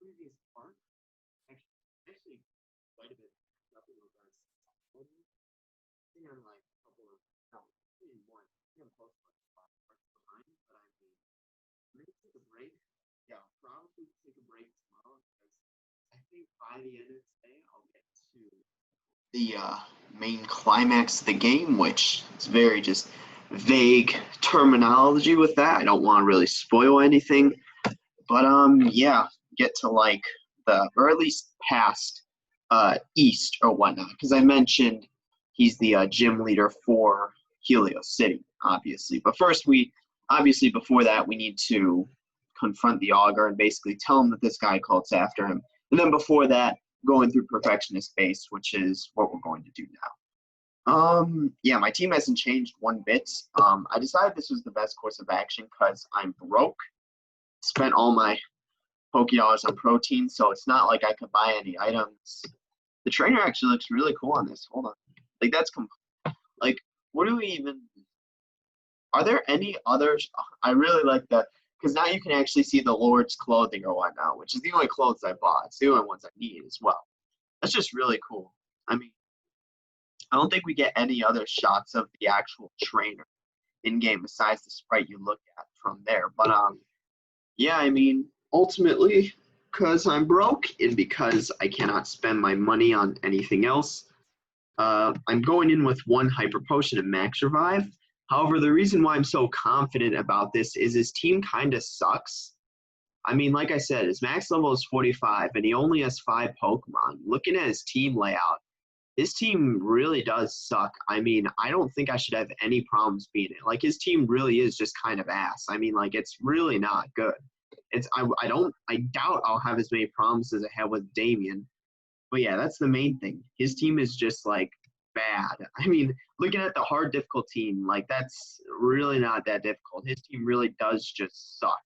previous part, actually quite a bit up in regards to psychology. I think I'm like a couple of, no, maybe one. I think I'm close to like 5 parts behind, but I mean, I'm gonna take a break. Yeah, I'll probably take a break tomorrow because I think by the end of today, I'll get to the main climax of the game, which is very just vague terminology with that. I don't want to really spoil anything, but yeah, get to like the or at least past East or whatnot, because I mentioned he's the gym leader for Helios City, obviously. But first, we obviously before that we need to confront the augur and basically tell him that this guy cult's after him, and then before that, going through perfectionist base, which is what we're going to do now. Yeah, my team hasn't changed one bit. I decided this was the best course of action because I'm broke. Spent all my Poké Dollars on protein, so it's not like I could buy any items. The trainer actually looks really cool on this. Hold on. Like, that's like, what do we even, are there any others? I really like that, because now you can actually see the Lord's clothing or whatnot, which is the only clothes I bought. It's the only ones I need as well. That's just really cool. I mean, I don't think we get any other shots of the actual trainer in game besides the sprite you look at from there. But yeah, I mean, ultimately, because I'm broke and because I cannot spend my money on anything else, I'm going in with one hyper potion and max revive. However, the reason why I'm so confident about this is his team kind of sucks. I mean, like I said, his max level is 45, and he only has 5 Pokemon. Looking at his team layout, his team really does suck. I mean, I don't think I should have any problems beating it. Like, his team really is just kind of ass. I mean, like, it's really not good. I doubt I'll have as many problems as I have with Damien. But yeah, that's the main thing. His team is just like bad. I mean, looking at the hard difficult team, like that's really not that difficult. His team really does just suck.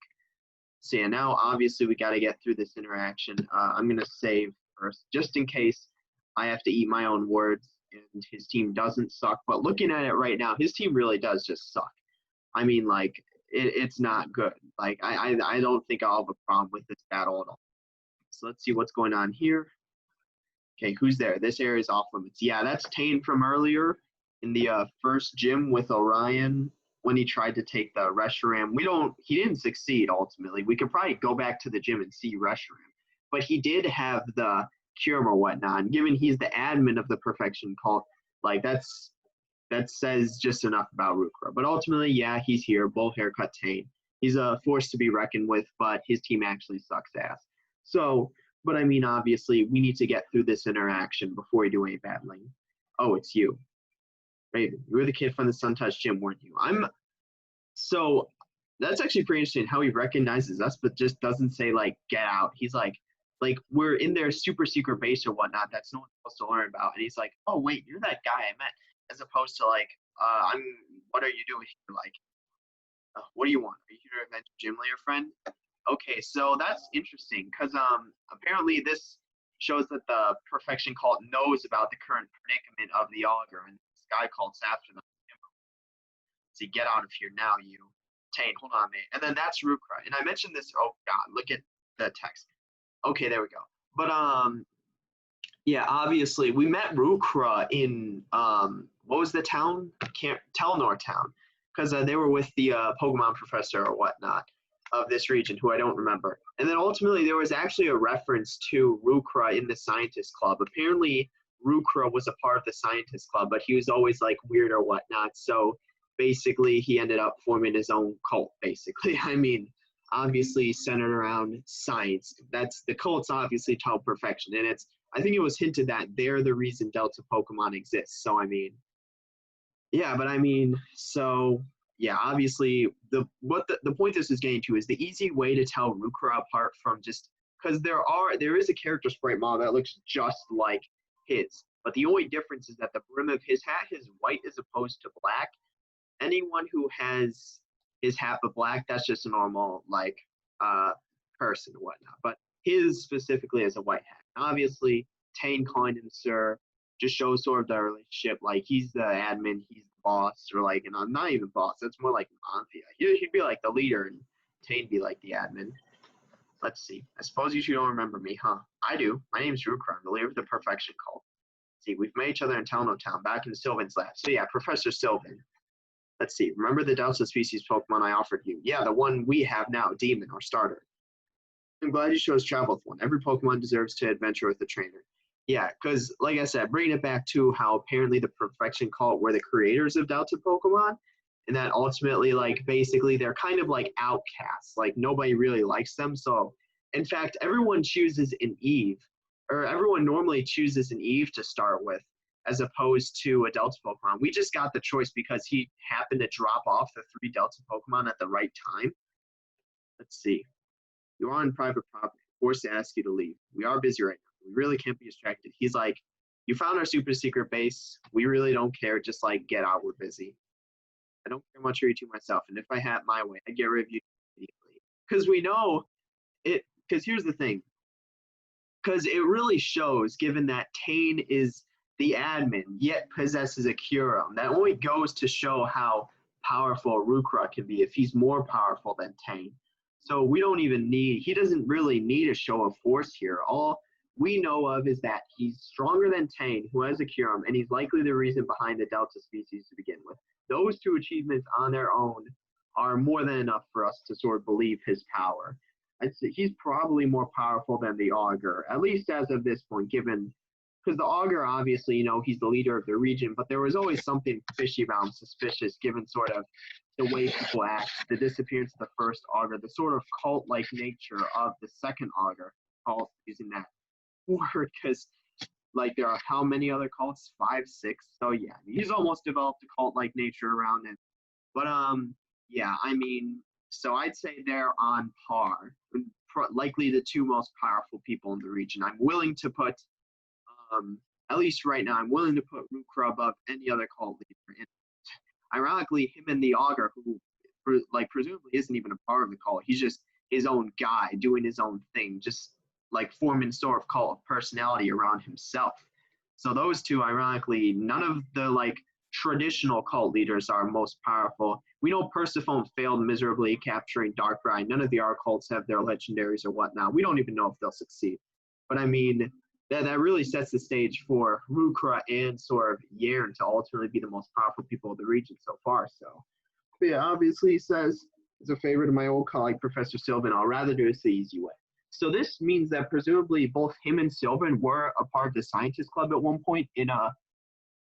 So yeah, now obviously we got to get through this interaction. I'm gonna save first, just in case I have to eat my own words and his team doesn't suck. But looking at it right now, his team really does just suck. I mean, like it's not good. Like I don't think I'll have a problem with this battle at all. So let's see what's going on here. Okay, who's there? This area is off limits. Yeah, that's Tane from earlier in the first gym with Orion when he tried to take the Reshiram. He didn't succeed ultimately. We could probably go back to the gym and see Reshiram. But he did have the Kyurem or whatnot. And given he's the admin of the Perfection Cult, like that says just enough about Rukra. But ultimately, yeah, he's here. Bull haircut Tane. He's a force to be reckoned with, but his team actually sucks ass. So, but I mean, obviously, we need to get through this interaction before we do any battling. Oh, it's you. Raven, you were the kid from the Sun Touch gym, weren't you? So that's actually pretty interesting how he recognizes us, but just doesn't say, like, get out. He's like, we're in their super secret base or whatnot that's no one's supposed to learn about. And he's like, oh, wait, you're that guy I met. As opposed to, like, what are you doing here? Like, what do you want? Are you here to avenge a gym leader friend? Okay, so that's interesting because apparently this shows that the Perfection Cult knows about the current predicament of the augur, and this guy cult's after them. So get out of here now, you. Tane, hold on, mate. And then that's Rukra. And I mentioned this, oh god, look at the text. Okay, there we go. But yeah, obviously we met Rukra in what was the town? Telnor town. Because they were with the Pokemon professor or whatnot of this region, who I don't remember. And then ultimately there was actually a reference to Rukra in the Scientist Club. Apparently Rukra was a part of the Scientist Club, but he was always like weird or whatnot. So basically he ended up forming his own cult, basically. I mean, obviously centered around science. That's the cult's obviously taught perfection. And I think it was hinted that they're the reason Delta Pokemon exists. So I mean, yeah, but I mean, so yeah, obviously the point this is getting to is the easy way to tell Rukra apart from just because there is a character sprite model that looks just like his, but the only difference is that the brim of his hat is white as opposed to black. Anyone who has his hat but black, that's just a normal like person and whatnot. But his specifically is a white hat. Obviously, Tane calling him sir just shows sort of the relationship. Like he's the admin, he's the boss, or like, and I'm not even boss. That's more like Anthea. He'd be like the leader, and Tane be like the admin. Let's see. I suppose you don't remember me, huh? I do. My name's Rukra. I'm the leader of the Perfection Cult. See, we've met each other in Talno Town, back in Sylvan's lab. So yeah, Professor Sylvan. Let's see. Remember the Delta species Pokemon I offered you? Yeah, the one we have now, Demon, our starter. I'm glad you chose travel with one. Every Pokemon deserves to adventure with a trainer. Yeah, because like I said, bringing it back to how apparently the Perfection Cult were the creators of Delta Pokemon, and that ultimately, like, basically they're kind of like outcasts. Like, nobody really likes them. So, in fact, everyone chooses an Eve, or everyone normally chooses an Eve to start with, as opposed to a Delta Pokemon. We just got the choice because he happened to drop off the 3 Delta Pokemon at the right time. Let's see. You're on private property. Forced to ask you to leave. We are busy right now. We really can't be distracted. He's like, you found our super secret base. We really don't care. Just like, get out. We're busy. I don't care much for you two myself. And if I had my way, I'd get rid of you immediately. Because we know it. Because here's the thing. Because it really shows, given that Tane is the admin, yet possesses a Kyurem. That only goes to show how powerful Rukra can be if he's more powerful than Tane. So we don't even need, he doesn't really need a show of force here. All we know of is that he's stronger than Tane, who has a Kyurem, and he's likely the reason behind the Delta species to begin with. Those 2 achievements on their own are more than enough for us to sort of believe his power. I'd say he's probably more powerful than the Augur, at least as of this point, given, because the Augur, obviously, you know, he's the leader of the region, but there was always something fishy about him, suspicious, given sort of the way people act, the disappearance of the first Augur, the sort of cult-like nature of the second Augur, cult, using that word, because, like, there are how many other cults? 5, 6? So, yeah, he's almost developed a cult-like nature around him. But, yeah, I mean, so I'd say they're on par, likely the 2 most powerful people in the region. I'm willing to put, at least right now, I'm willing to put Rukra above any other cult leader. And ironically, him and the Augur, who, like, presumably isn't even a part of the cult, he's just his own guy doing his own thing, just, like, forming sort of cult personality around himself. So those 2, ironically, none of the, like, traditional cult leaders are most powerful. We know Persephone failed miserably capturing Darkrai. None of the R cults have their legendaries or whatnot. We don't even know if they'll succeed. But I mean, that really sets the stage for Rukra and sort of Yern to ultimately be the most powerful people of the region so far. So, but yeah, obviously he says, as a favorite of my old colleague, Professor Sylvan, I'll rather do this the easy way. So this means that presumably both him and Sylvan were a part of the Scientist Club at one point in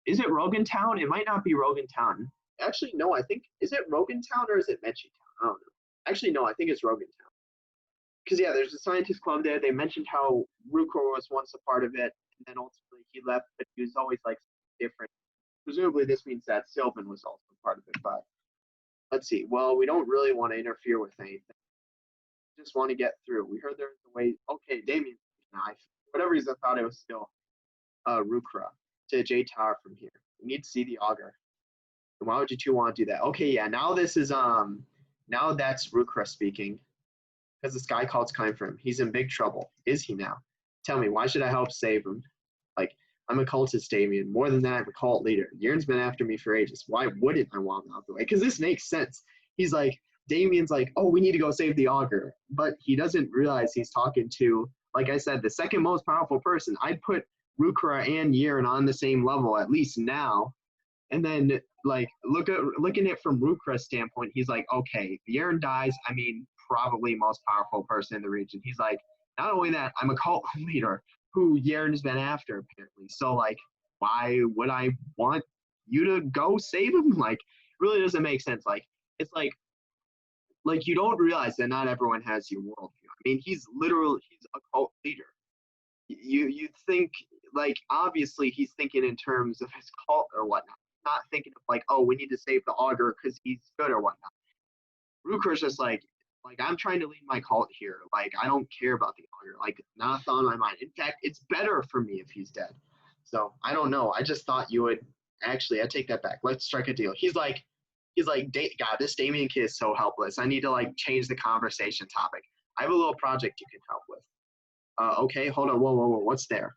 is it Rogan Town? It might not be Rogan Town. Actually, no, I think, is it Rogan Town or is it Mechi Town? I don't know. Actually, no, I think it's Rogan Town. Because, yeah, there's a Scientist Club there. They mentioned how Rukra was once a part of it, and then ultimately he left, but he was always, like, different. Presumably this means that Sylvan was also part of it, but let's see. Well, we don't really want to interfere with anything. We just want to get through. We heard there's a way. Okay, Damien, for whatever reason, I thought it was still Rukra to J Tower from here. We need to see the Augur. And why would you 2 want to do that? Okay, yeah, now this is now that's Rukra speaking. Because the Sky Cult's coming for him. He's in big trouble. Is he now? Tell me, why should I help save him? Like, I'm a cultist, Damien. More than that, I'm a cult leader. Yern's been after me for ages. Why wouldn't I want him out of the way? Because this makes sense. He's like, Damien's like, oh, we need to go save the Augur. But he doesn't realize he's talking to, like I said, the second most powerful person. I'd put Rukra and Yern on the same level, at least now. And then, like, looking at it from Rukra's standpoint, he's like, okay, if Yern dies, I mean, probably most powerful person in the region. He's like, not only that, I'm a cult leader who Yern's been after, apparently. So, like, why would I want you to go save him? Like, really doesn't make sense. Like, it's like you don't realize that not everyone has your worldview. I mean, he's a cult leader. You think, like, obviously he's thinking in terms of his cult or whatnot. Not thinking of, like, oh, we need to save the Augur because he's good or whatnot. Rukra's just like, I'm trying to lead my cult here. Like, I don't care about the Augur. Like, not a thought on my mind. In fact, it's better for me if he's dead. So, I don't know. I just thought you would, actually, I take that back. Let's strike a deal. He's like, God, this Damien kid is so helpless. I need to, like, change the conversation topic. I have a little project you can help with. Okay, hold on. Whoa. What's there?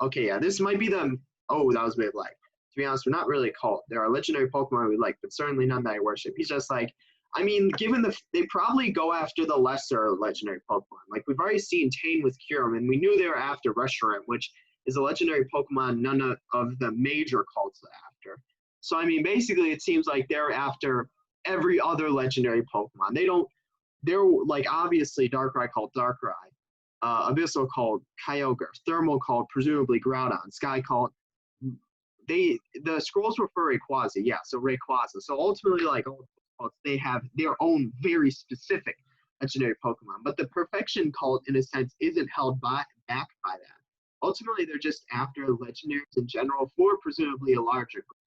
Okay, yeah, this might be them. Oh, that was a bit like. To be honest, we're not really a cult. There are legendary Pokemon we like, but certainly none that I worship. He's just like, I mean, they probably go after the lesser legendary Pokemon. Like we've already seen Tane with Kyurem, and we knew they were after Reshiram, which is a legendary Pokemon none of the major cults are after. So I mean, basically, it seems like they're after every other legendary Pokemon. They're like obviously Darkrai called Darkrai, Abyssal called Kyogre, Thermal called presumably Groudon, Sky called. The scrolls were for Rayquaza, yeah, so Rayquaza. So ultimately, like all cults, they have their own very specific legendary Pokemon. But the Perfection cult, in a sense, isn't held back by that. Ultimately, they're just after legendaries in general for presumably a larger group.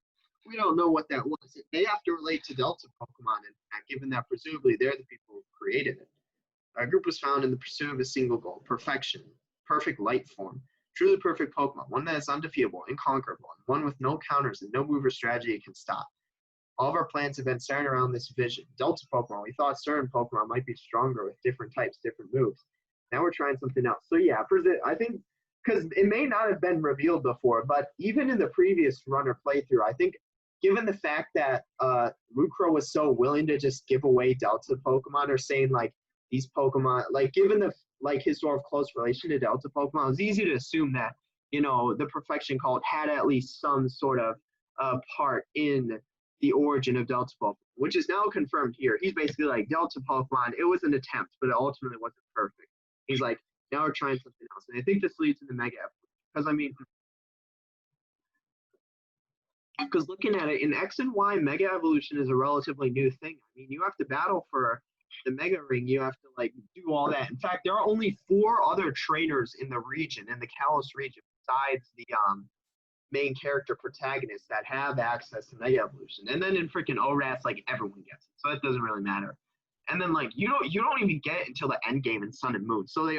We don't know what that was. They have to relate to Delta Pokemon, in fact, given that presumably they're the people who created it. Our group was found in the pursuit of a single goal: perfection, perfect light form. Truly perfect Pokemon, one that is undefeatable, inconquerable, and one with no counters and no move or strategy it can stop. All of our plans have been centered around this vision. Delta Pokemon, we thought certain Pokemon might be stronger with different types, different moves. Now we're trying something else. So yeah, I think, because it may not have been revealed before, but even in the previous run or playthrough, I think given the fact that Mukro was so willing to just give away Delta Pokemon, or saying like these Pokemon, like given the like his sort of close relation to Delta Pokemon, it was easy to assume that, you know, the Perfection cult had at least some sort of part in the origin of Delta Pokemon, which is now confirmed here. He's basically like, Delta Pokemon, it was an attempt, but it ultimately wasn't perfect. He's like, now we're trying something else. And I think this leads to the Mega Evolution. Because, I mean, because looking at it, in X and Y, Mega Evolution is a relatively new thing. I mean, you have to battle for the Mega Ring. You have to, like, do all that. In fact, there are only 4 other trainers in the region, in the Kalos region, besides the main character protagonists that have access to Mega Evolution. And then in freaking ORAS, like, everyone gets it. So it doesn't really matter. And then, like, you don't even get it until the end game in Sun and Moon. So you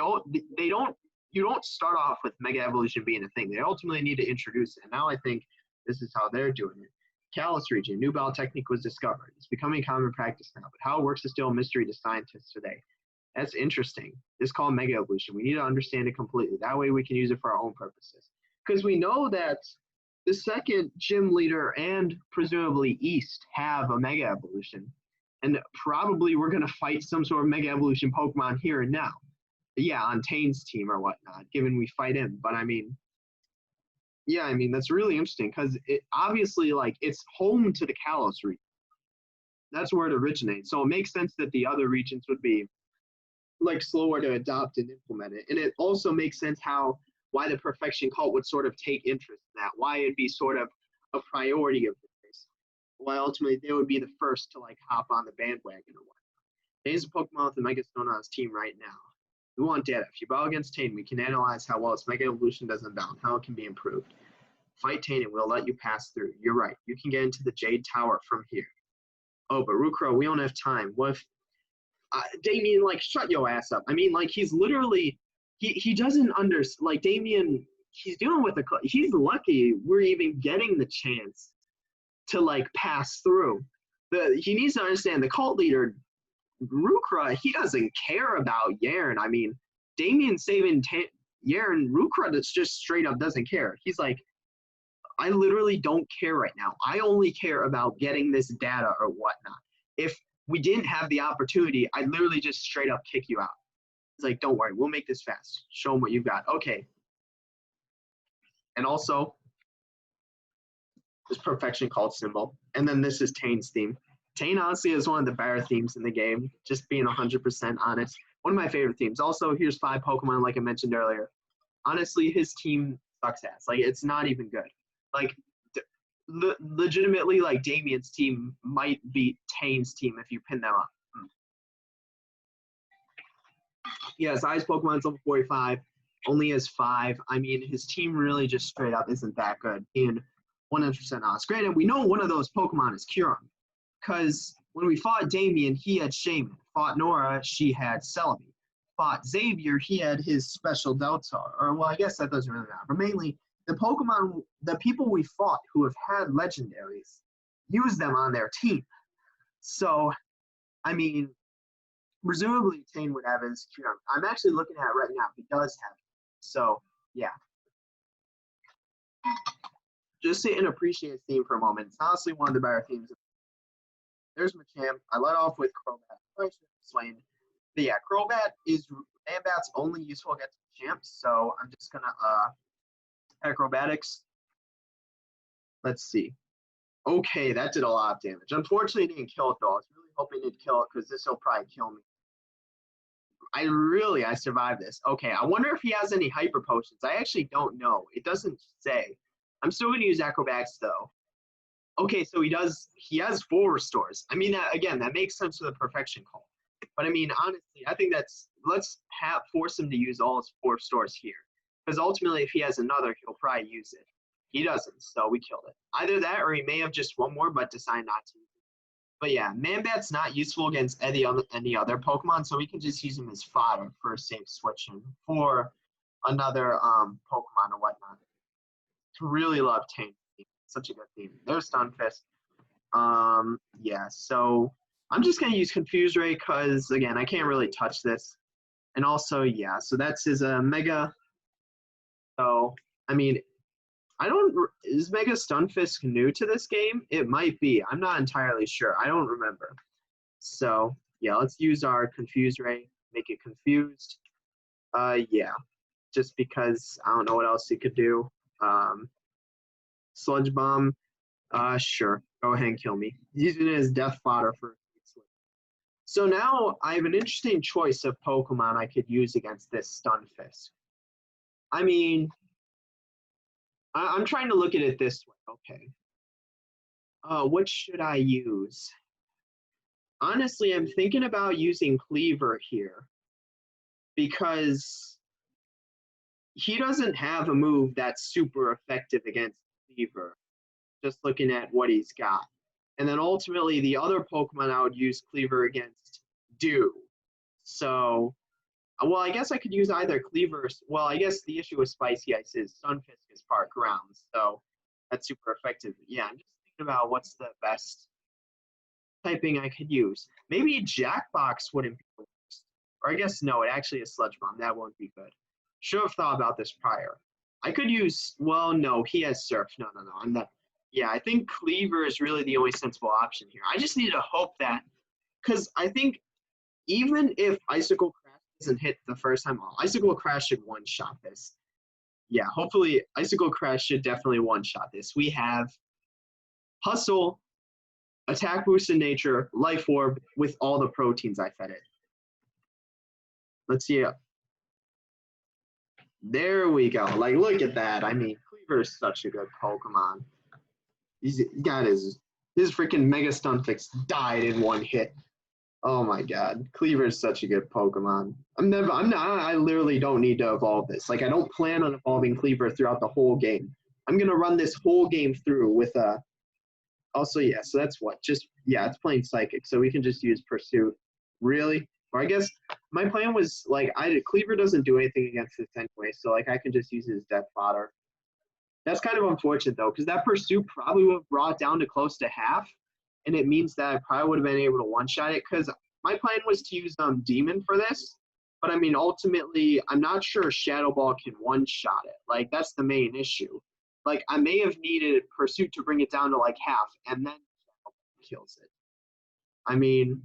don't start off with Mega Evolution being a thing. They ultimately need to introduce it. And now I think this is how they're doing it. Kalos region, new battle technique was discovered. It's becoming common practice now, but how it works is still a mystery to scientists today. That's interesting. It's called Mega Evolution. We need to understand it completely. That way we can use it for our own purposes. Because we know that the second gym leader and presumably East have a Mega Evolution. And probably we're going to fight some sort of Mega Evolution Pokemon here and now. Yeah, on Tane's team or whatnot, given we fight him. But I mean, yeah, I mean, that's really interesting because it obviously, like, it's home to the Kalos region. That's where it originates. So it makes sense that the other regions would be, like, slower to adopt and implement it. And it also makes sense why the Perfection cult would sort of take interest in that, why it'd be sort of a priority of theirs, why ultimately they would be the first to, like, hop on the bandwagon or whatnot. Tane's a Pokemon with a Mega Stone on his team right now. We want data. If you battle against Tane, we can analyze how well its Mega Evolution does unbound, how it can be improved. Fight Tane and we'll let you pass through. You're right. You can get into the Jade Tower from here. Oh, but Rukro, we don't have time. What if Damien, like, shut your ass up. I mean, like, he's literally, he doesn't like, Damien, he's dealing with he's lucky we're even getting the chance to, like, pass through. He needs to understand the cult leader, Rukra, he doesn't care about Yern. I mean, Damien saving Yern, Rukra just straight up doesn't care. He's like, I literally don't care right now. I only care about getting this data or whatnot. If we didn't have the opportunity, I'd literally just straight up kick you out. It's like, don't worry, we'll make this fast. Show them what you've got. Okay. And also, this Perfection cult symbol. And then this is Tane's theme. Tane honestly is one of the better themes in the game, just being 100% honest. One of my favorite themes. Also, here's 5 Pokemon, like I mentioned earlier. Honestly, his team sucks ass. Like, it's not even good. Like, legitimately, like, Damien's team might beat Tane's team if you pin them up. Yeah, his highest Pokemon's level 45, only has 5. I mean, his team really just straight up isn't that good, being 100% honest. Granted, we know one of those Pokemon is Kyurem, because when we fought Damien, he had Shaman. Fought Nora, she had Celebi. Fought Xavier, he had his special Deltar. Or, well, I guess that doesn't really matter. But mainly, the people we fought who have had legendaries, use them on their team. So, I mean, presumably Tane would have his Kyurem. I'm actually looking at it right now. He does have it. So, yeah. Just sit and appreciate his theme for a moment. It's honestly one of the better themes there's Machamp. I let off with Crobat. I should have explained. But yeah, Crobat is Man-Bat's only useful against Machamp, so I'm just gonna acrobatics. Let's see. Okay, that did a lot of damage. Unfortunately, it didn't kill it though. I was really hoping it'd kill it because this will probably kill me. I survived this. Okay, I wonder if he has any hyper potions. I actually don't know. It doesn't say. I'm still gonna use acrobatics though. Okay, so he has full restores. I mean, again, that makes sense for the perfection call. But I mean, honestly, I think let's force him to use all his 4 restores here. Because ultimately, if he has another, he'll probably use it. He doesn't, so we killed it. Either that, or he may have just one more, but decide not to. But yeah, Man-Bat's not useful against any other Pokemon, so we can just use him as fodder for a safe switching for another Pokemon or whatnot. Really love Tank. Such a good theme. There's Stunfisk. Yeah, so I'm just gonna use Confuse Ray because again, I can't really touch this. And also, yeah, so that's his Mega. So I mean, is Mega Stunfisk new to this game? It might be. I'm not entirely sure. I don't remember. So yeah, let's use our Confuse Ray, make it confused. Yeah, just because I don't know what else he could do. Sludge Bomb. Sure. Go ahead and kill me. Using it as death fodder for. So now I have an interesting choice of Pokemon I could use against this Stunfisk. I mean, I'm trying to look at it this way. Okay. What should I use? Honestly, I'm thinking about using Cleaver here because he doesn't have a move that's super effective against Cleaver, just looking at what he's got. And then ultimately, the other Pokemon I would use Cleaver against do. So, well, I guess I could use either Cleaver. Well, I guess the issue with Spicy Ice is Sunfisk is part ground, so that's super effective. Yeah, I'm just thinking about what's the best typing I could use. Maybe Jackbox wouldn't be the worst. Or I guess no, it actually is Sludge Bomb. That won't be good. Should have thought about this prior. I could use, well, no, he has Surf. No, I'm not. Yeah, I think Cleaver is really the only sensible option here. I just need to hope that, because I think even if Icicle Crash doesn't hit the first time, Icicle Crash should one-shot this. Yeah, hopefully Icicle Crash should definitely one-shot this. We have Hustle, Attack Boost in Nature, Life Orb with all the proteins I fed it. Let's see. There we go. Like, look at that. I mean, Cleaver is such a good Pokemon. He got his freaking Mega Stunfisk died in one hit. Oh my god. Cleaver is such a good Pokemon. I literally don't need to evolve this. Like, I don't plan on evolving Cleaver throughout the whole game. I'm gonna run this whole game through with also, yeah, so that's what? Just, yeah, it's playing Psychic, so we can just use Pursuit. Really? Or I guess my plan was, like, Cleaver doesn't do anything against this anyway, so, like, I can just use it as death fodder. That's kind of unfortunate, though, because that Pursuit probably would have brought down to close to half, and it means that I probably would have been able to one-shot it, because my plan was to use Demon for this, but, I mean, ultimately, I'm not sure Shadow Ball can one-shot it. Like, that's the main issue. Like, I may have needed Pursuit to bring it down to, like, half, and then kills it. I mean,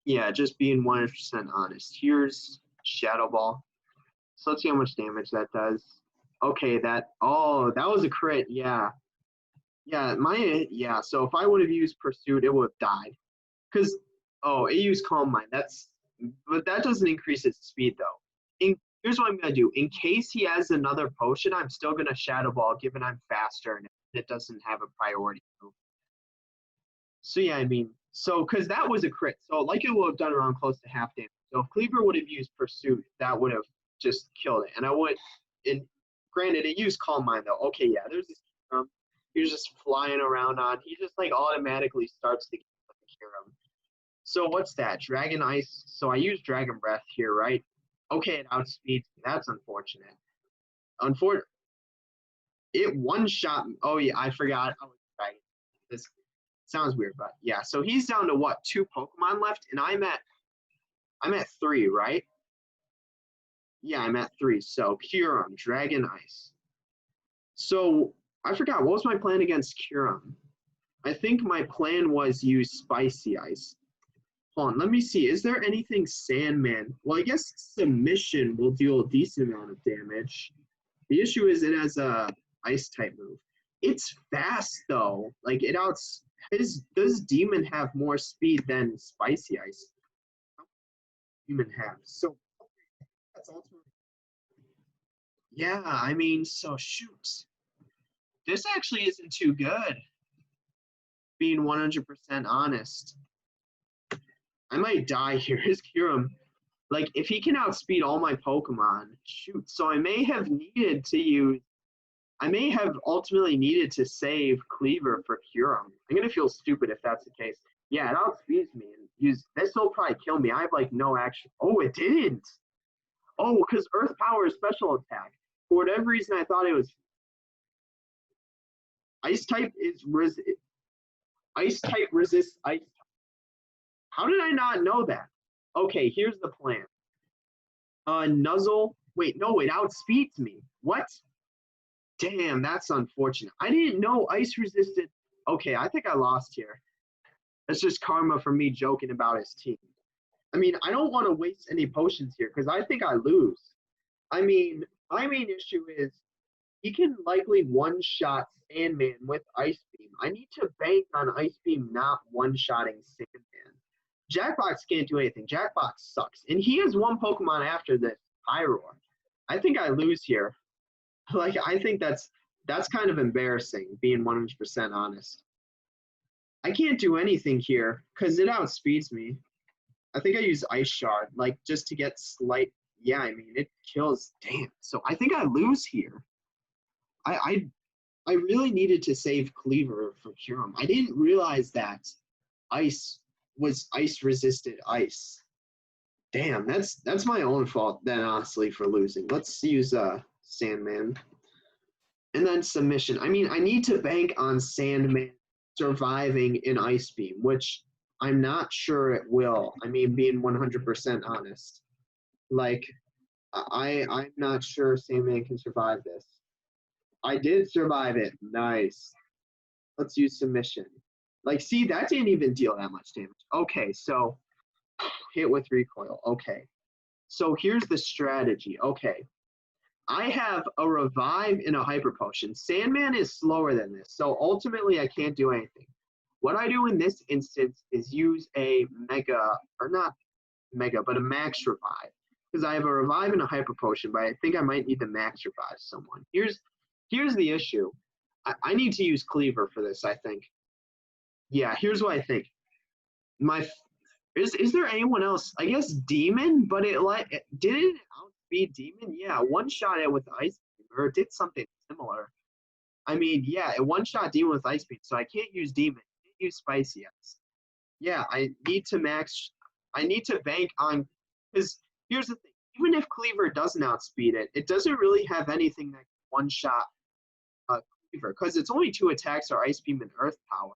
yeah, just being 100% honest. Here's Shadow Ball. So let's see how much damage that does. Okay, that was a crit, yeah. Yeah, so if I would have used Pursuit, it would have died. Because, it used Calm Mind. But that doesn't increase its speed, though. Here's what I'm going to do. In case he has another potion, I'm still going to Shadow Ball, given I'm faster and it doesn't have a priority move. So, yeah, I mean, because that was a crit. So, like, it would have done around close to half damage. So, if Cleaver would have used Pursuit, that would have just killed it. And granted, it used Calm Mind, though. Okay, yeah, there's this Kyurem. He was just flying around on. He just, like, automatically starts the game with the Kyurem. So, what's that? Dragon Ice. So, I use Dragon Breath here, right? Okay, it outspeeds me. That's unfortunate. It one-shot me. Oh, yeah, I forgot. This sounds weird, but yeah. So he's down to what? 2 Pokemon left, and I'm at 3, right? Yeah, I'm at 3. So Kyurem, Dragon Ice. So I forgot. What was my plan against Kyurem? I think my plan was use Spicy Ice. Hold on, let me see. Is there anything Sandman? Well, I guess Submission will deal a decent amount of damage. The issue is it has a Ice type move. It's fast though. Like it outs. Does Demon have more speed than Spicy Ice? Demon have. So that's ultimately. Yeah, I mean, so shoot. This actually isn't too good. Being 100% honest. I might die here. His Kyurem, like, if he can outspeed all my Pokemon, shoot. So I may have needed to use, I may have ultimately needed to save Cleaver for Kyurem. I'm going to feel stupid if that's the case. Yeah, it outspeeds me. And use this will probably kill me. I have, like, no action. Oh, it didn't. Oh, because Earth Power is special attack. For whatever reason, I thought it was Ice type is Ice type resists Ice. How did I not know that? Okay, here's the plan. Nuzzle. Wait, no, it outspeeds me. What? Damn, that's unfortunate. I didn't know Ice resisted. Okay, I think I lost here. That's just karma for me joking about his team. I mean, I don't want to waste any potions here because I think I lose. I mean, my main issue is he can likely one-shot Sandman with Ice Beam. I need to bank on Ice Beam not one-shotting Sandman. Jackbox can't do anything. Jackbox sucks. And he has one Pokemon after this, Pyroar. I think I lose here. Like, I think that's kind of embarrassing, being 100% honest. I can't do anything here because it outspeeds me. I think I use Ice Shard, like, just to get slight. Yeah, I mean, it kills. Damn. So I think I lose here. I really needed to save Cleaver for Kyurem. I didn't realize that Ice was Ice resisted Ice. Damn, that's my own fault then, honestly, for losing. Let's use Sandman. And then Submission. I mean, I need to bank on Sandman surviving in Ice Beam, which I'm not sure it will. I mean, being 100% honest. Like, I'm not sure Sandman can survive this. I did survive it. Nice. Let's use Submission. Like, see, that didn't even deal that much damage. Okay, so hit with recoil. Okay. So here's the strategy. Okay. I have a Revive and a Hyper Potion. Sandman is slower than this, so ultimately I can't do anything. What I do in this instance is use a Mega, or not Mega, but a Max Revive. Because I have a Revive and a Hyper Potion, but I think I might need to Max Revive someone. Here's the issue. I need to use Cleaver for this, I think. Yeah, here's what I think. Is there anyone else? I guess Demon, but did it outspeed Demon? Yeah, one shot it with Ice Beam, or it did something similar. I mean, yeah, it one shot Demon with Ice Beam, so I can't use Demon. I can't use Spicy Ice. Yeah, I need to bank on, because here's the thing. Even if Cleaver doesn't outspeed it, it doesn't really have anything that can one shot Cleaver, because it's only 2 attacks are Ice Beam and Earth Power.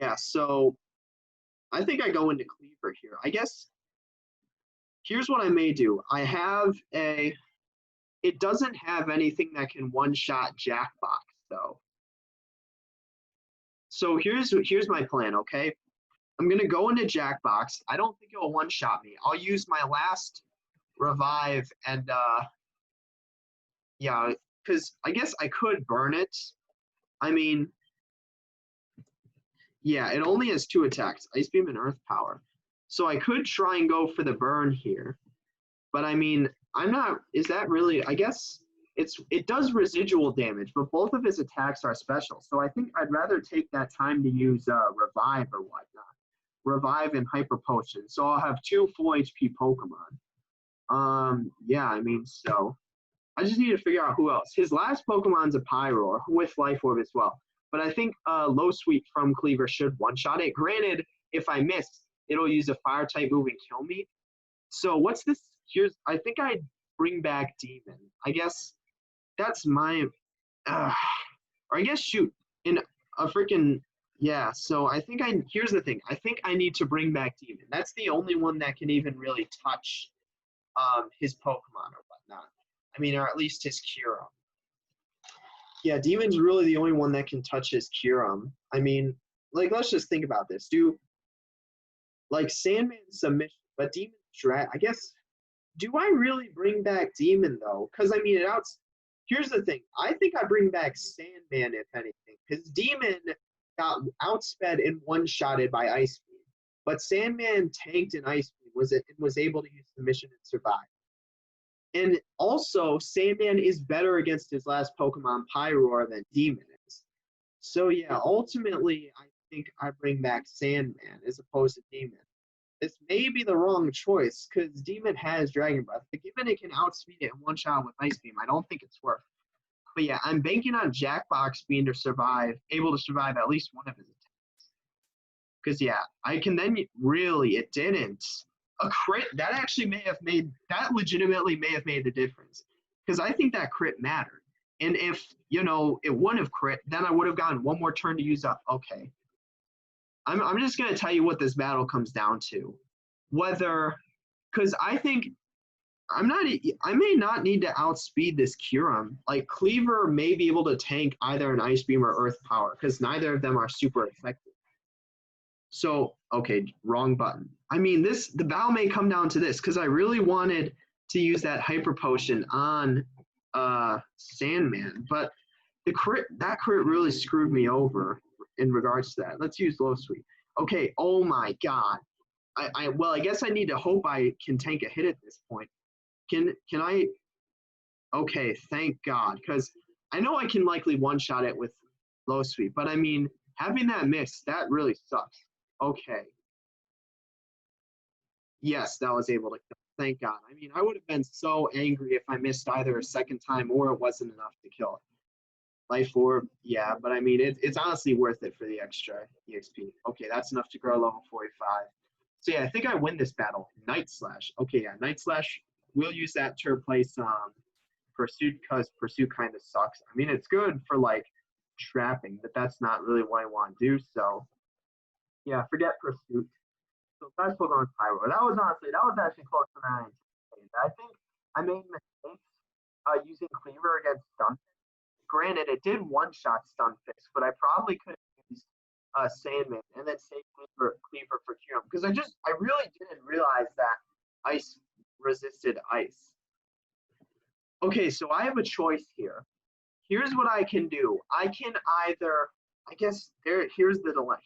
Yeah, so I think I go into Cleaver here. I guess here's what I may do. It doesn't have anything that can one-shot Jackbox, though. So here's my plan, okay? I'm going to go into Jackbox. I don't think it will one-shot me. I'll use my last Revive and, yeah, because I guess I could burn it. I mean, yeah, it only has 2 attacks, Ice Beam and Earth Power. So I could try and go for the burn here. But I mean, is that really, I guess it does residual damage, but both of his attacks are special. So I think I'd rather take that time to use Revive or whatnot. Revive and Hyper Potion. So I'll have 2 full HP Pokemon. Yeah, I mean, so I just need to figure out who else. His last Pokemon's a Pyroar with Life Orb as well. But I think Low Sweep from Cleaver should one-shot it. Granted, if I miss, it'll use a Fire-type move and kill me. So what's this? I think I'd bring back Demon. I guess that's my, or I guess shoot, in a freaking, yeah. So I think here's the thing. I think I need to bring back Demon. That's the only one that can even really touch his Pokemon or whatnot. I mean, or at least his Kyurem. Yeah, Demon's really the only one that can touch his Kyurem. I mean, like, let's just think about this. Like, Sandman submission, but Demon's drag, I guess, do I really bring back Demon, though? Because, I mean, here's the thing. I think I bring back Sandman, if anything, because Demon got outsped and one-shotted by Ice Beam. But Sandman tanked an Ice Beam, was able to use submission and survive. And also, Sandman is better against his last Pokemon, Pyroar, than Demon is. So, yeah, ultimately, I think I bring back Sandman as opposed to Demon. This may be the wrong choice because Demon has Dragon Breath, but given it can outspeed it in one shot with Ice Beam, I don't think it's worth. But yeah, I'm banking on Jackbox being able to survive at least one of his attacks. Because yeah, I can then it didn't. A crit that legitimately may have made the difference. Because I think that crit mattered. And if it wouldn't have crit, then I would have gotten one more turn to use up. Okay. I'm just going to tell you what this battle comes down to. Because I think I may not need to outspeed this Kyurem. Like, Cleaver may be able to tank either an Ice Beam or Earth Power, because neither of them are super effective. So, okay, wrong button. I mean, the battle may come down to this, because I really wanted to use that Hyper Potion on Sandman, but that crit really screwed me over in regards to that. Let's use Low Sweep. Okay, oh my god. I guess I need to hope I can tank a hit at this point. Can I? Okay, thank God, because I know I can likely one-shot it with Low Sweep, but I mean, having that miss, that really sucks. Okay. Yes, that was able to kill. Thank God. I mean, I would have been so angry if I missed either a second time or it wasn't enough to kill it. Life Orb, yeah, but I mean, it's honestly worth it for the extra EXP. Okay, that's enough to grow level 45. So yeah, I think I win this battle. Night Slash. Okay, yeah, Night Slash. We'll use that to replace Pursuit, because Pursuit kind of sucks. I mean, it's good for like trapping, but that's not really what I want to do. So yeah, forget Pursuit. So fast Pokemon Pyro. That was actually close to that. I think I made mistakes using Cleaver against Stunfisk. Granted, it did one-shot Stunfisk, but I probably could have used Sandman and then save Cleaver for Kyurem, because I really didn't realize that Ice resisted Ice. Okay, so I have a choice here. Here's what I can do. I can either, here's the dilemma.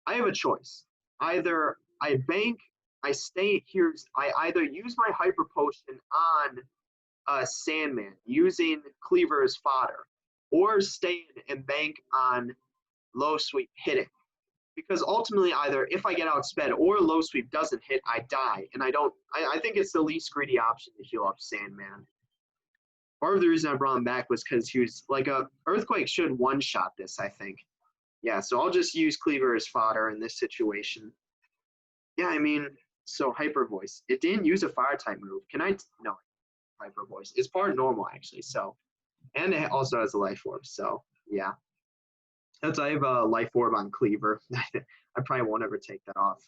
I have a choice. Either I bank, I either use my Hyper Potion on Sandman using Cleaver as fodder, or stay in and bank on Low Sweep hitting. Because ultimately, either if I get outsped or Low Sweep doesn't hit, I die. And I think it's the least greedy option to heal up Sandman. Part of the reason I brought him back was because he was like Earthquake should one-shot this, I think. Yeah, so I'll just use Cleaver as fodder in this situation. Yeah, I mean, so Hyper Voice. It didn't use a fire type move. No, Hyper Voice. It's part normal, actually, so. And it also has a Life Orb, so, yeah. I have a Life Orb on Cleaver. I probably won't ever take that off.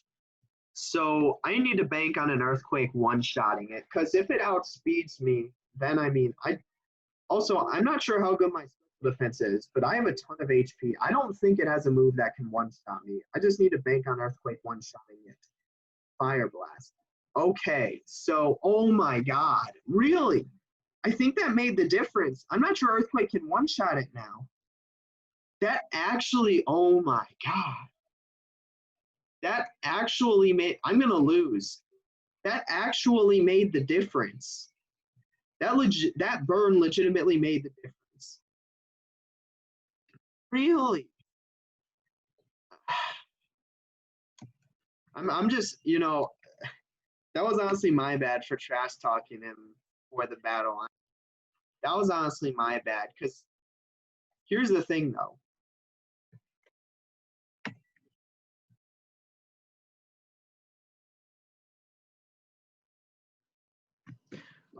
So I need to bank on an Earthquake one-shotting it, because if it outspeeds me, then I mean, I'm not sure how good my special defense is, but I have a ton of HP. I don't think it has a move that can one-shot me. I just need to bank on Earthquake one-shotting it. Fire Blast. Okay, so, oh my god, really? I think that made the difference. I'm not sure Earthquake can one-shot it now. That actually, oh my god. That actually I'm going to lose. That actually made the difference. That burn legitimately made the difference. Really? I'm just, that was honestly my bad for trash talking him for the battle. That was honestly my bad, because here's the thing, though.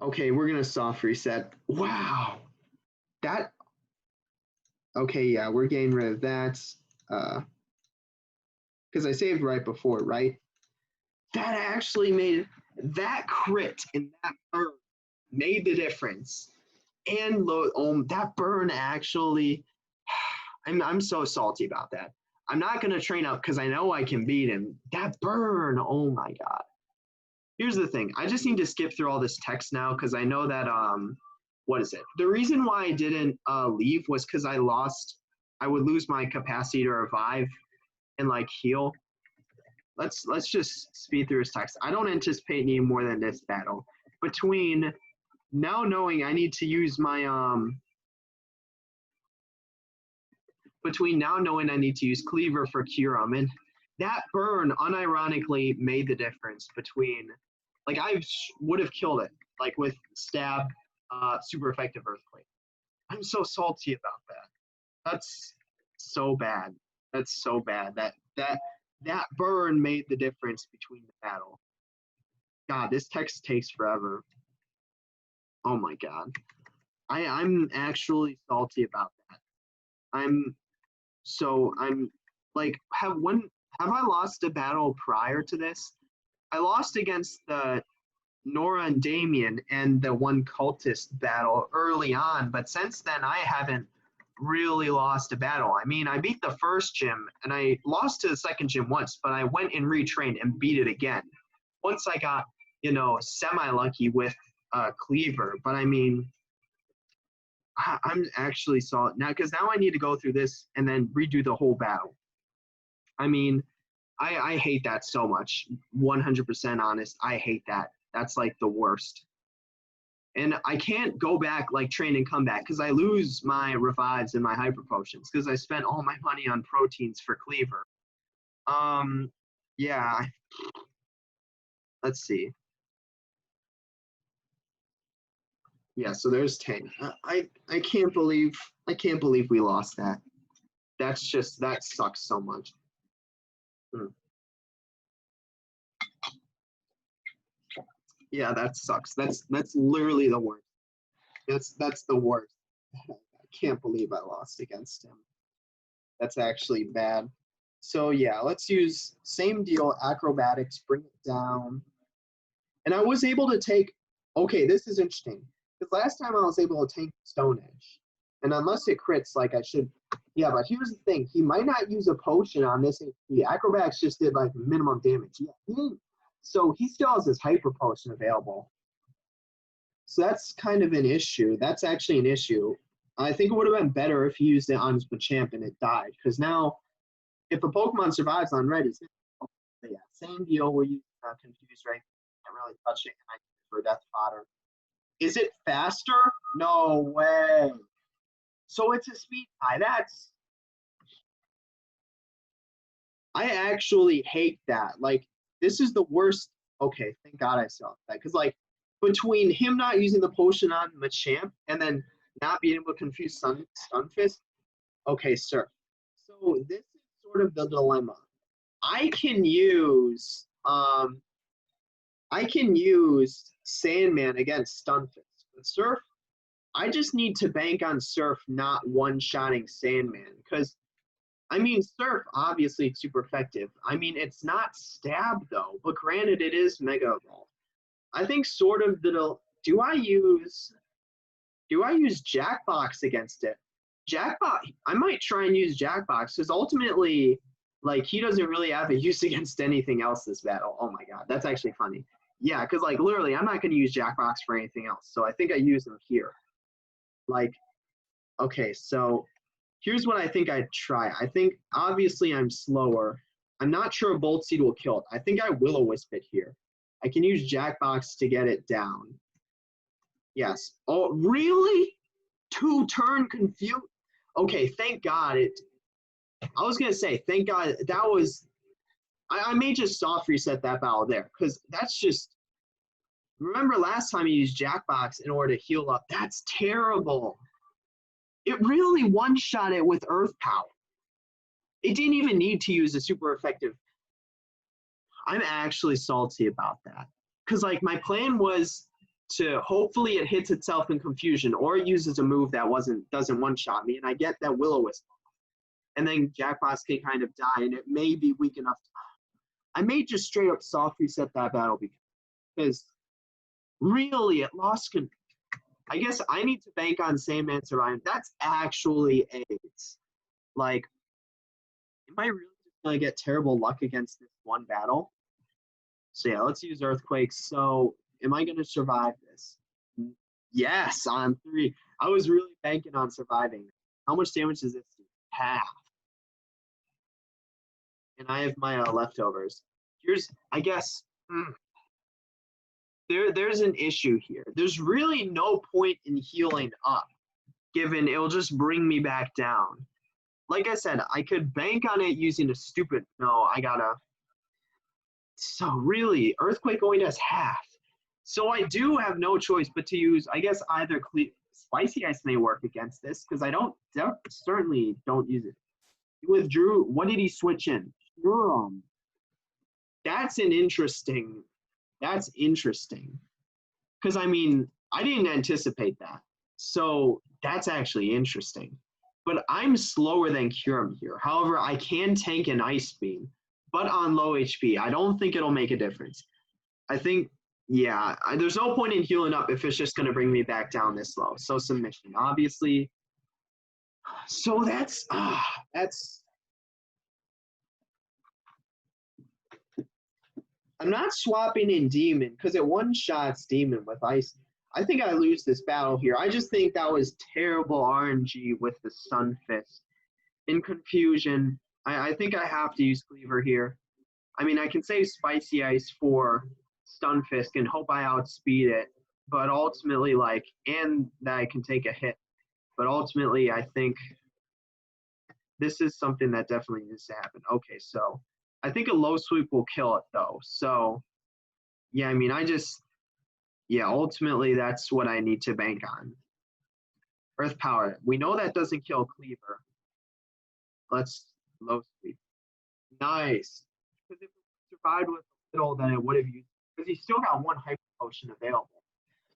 Okay, we're going to soft reset. Wow. Okay, yeah, we're getting rid of that. Because I saved right before, right? That actually that crit and that burn made the difference. And that burn actually, I'm so salty about that. I'm not gonna train up because I know I can beat him. That burn, oh my god. Here's the thing. I just need to skip through all this text now because I know that what is it? The reason why I didn't leave was because I would lose my capacity to revive and like heal. Let's just speed through his text. I don't anticipate needing more than this battle. Between now knowing I need to use my between now knowing I need to use Cleaver for Kyurem, and that burn unironically made the difference between like I would have killed it like with stab, super effective earthquake. I'm so salty about that. That's so bad. That's so bad. That burn made the difference between the battle. God, this text takes forever. Oh my god. I'm actually salty about that. I'm like have I lost a battle prior to this? I lost against the Nora and Damien and the one cultist battle early on, but since then I haven't really lost a battle. I mean, I beat the first gym and I lost to the second gym once, but I went and retrained and beat it again. Once I got, semi-lucky with Cleaver, but I mean, I'm actually solid now because now I need to go through this and then redo the whole battle. I mean, I hate that so much. 100% honest, I hate that. That's like the worst. And I can't go back like train and come back because I lose my revives and my hyper potions because I spent all my money on proteins for Cleaver. Yeah. Let's see. Yeah, so there's Tang. I can't believe we lost that. That sucks so much. Yeah, that sucks. That's literally the worst. That's the worst. I can't believe I lost against him. That's actually bad. So yeah, let's use same deal, acrobatics, bring it down. And I was able to take, okay, this is interesting. Because last time I was able to take Stone Edge. And unless it crits like I should, yeah, but here's the thing. He might not use a potion on this HP. Acrobatics just did like minimum damage. Yeah, he didn't, so he still has his hyper potion available. So that's kind of an issue. That's actually an issue. I think it would have been better if he used it on his Machamp and it died. Because now, if a Pokemon survives on red, it's yeah, same deal. We're using Confuse, right? Can't really touch it for Death Fodder. Is it faster? No way. So it's a speed tie. I actually hate that. Like, this is the worst. Okay, thank God I saw that. Because, like, between him not using the potion on Machamp and then not being able to confuse Stunfisk, okay, sir. So this is sort of the dilemma. I can use Sandman against Stunfisk. But Surf, I just need to bank on Surf not one-shotting Sandman. Because, I mean, Surf, obviously, it's super effective. I mean, it's not Stab, though. But granted, it is Mega Evolve. I think sort of do I use Jackbox against it? Jackbox, I might try and use Jackbox because ultimately, like, he doesn't really have a use against anything else this battle. Oh my god, that's actually funny. Yeah, because like literally, I'm not going to use Jackbox for anything else. So I think I use him here. Like, okay, so here's what I think I'd try. I think obviously I'm slower. I'm not sure Bolt Seed will kill it. I think I Will-O-Wisp it here. I can use Jackbox to get it down. Yes. Oh, really? 2-turn confuse? Okay, thank God it. I was going to say, thank God that was. I may just soft reset that battle there because that's just. Remember last time you used Jackbox in order to heal up? That's terrible. It really one-shot it with Earth Power. It didn't even need to use a super effective. I'm actually salty about that because like my plan was to hopefully it hits itself in confusion or it uses a move that doesn't one-shot me and I get that Will-O-Wisp. And then Jackbox can kind of die and it may be weak enough. I may just straight up soft reset that battle because really it lost I guess I need to bank on Sandman surviving. That's actually AIDS. Like, am I really just gonna get terrible luck against this one battle? So yeah, let's use Earthquakes. So am I gonna survive this? Yes, on 3. I was really banking on surviving. How much damage does this do? Half. And I have my leftovers. Here's, I guess, there's an issue here. There's really no point in healing up, given it'll just bring me back down. Like I said, I could bank on it using a stupid, no, I gotta. So really, Earthquake only does half. So I do have no choice but to use, I guess, either Spicy Ice may work against this, because I certainly don't use it. He withdrew, what did he switch in? That's interesting. Because, I mean, I didn't anticipate that. So that's actually interesting. But I'm slower than Kyurem here. However, I can tank an Ice Beam, but on low HP. I don't think it'll make a difference. I think, yeah, there's no point in healing up if it's just going to bring me back down this low. So submission, obviously. So that's. I'm not swapping in Demon because it one-shots Demon with Ice. I think I lose this battle here. I just think that was terrible RNG with the Sunfist. In confusion, I think I have to use Cleaver here. I mean, I can save Spicy Ice for Stunfisk and hope I outspeed it, but ultimately, like, and that I can take a hit. But ultimately, I think this is something that definitely needs to happen. Okay, so I think a low sweep will kill it, though. So, yeah, I mean, ultimately, that's what I need to bank on. Earth Power. We know that doesn't kill Cleaver. Let's low sweep. Nice. Because if it survived with a little, then it would have used, because he still got one Hyper Potion available.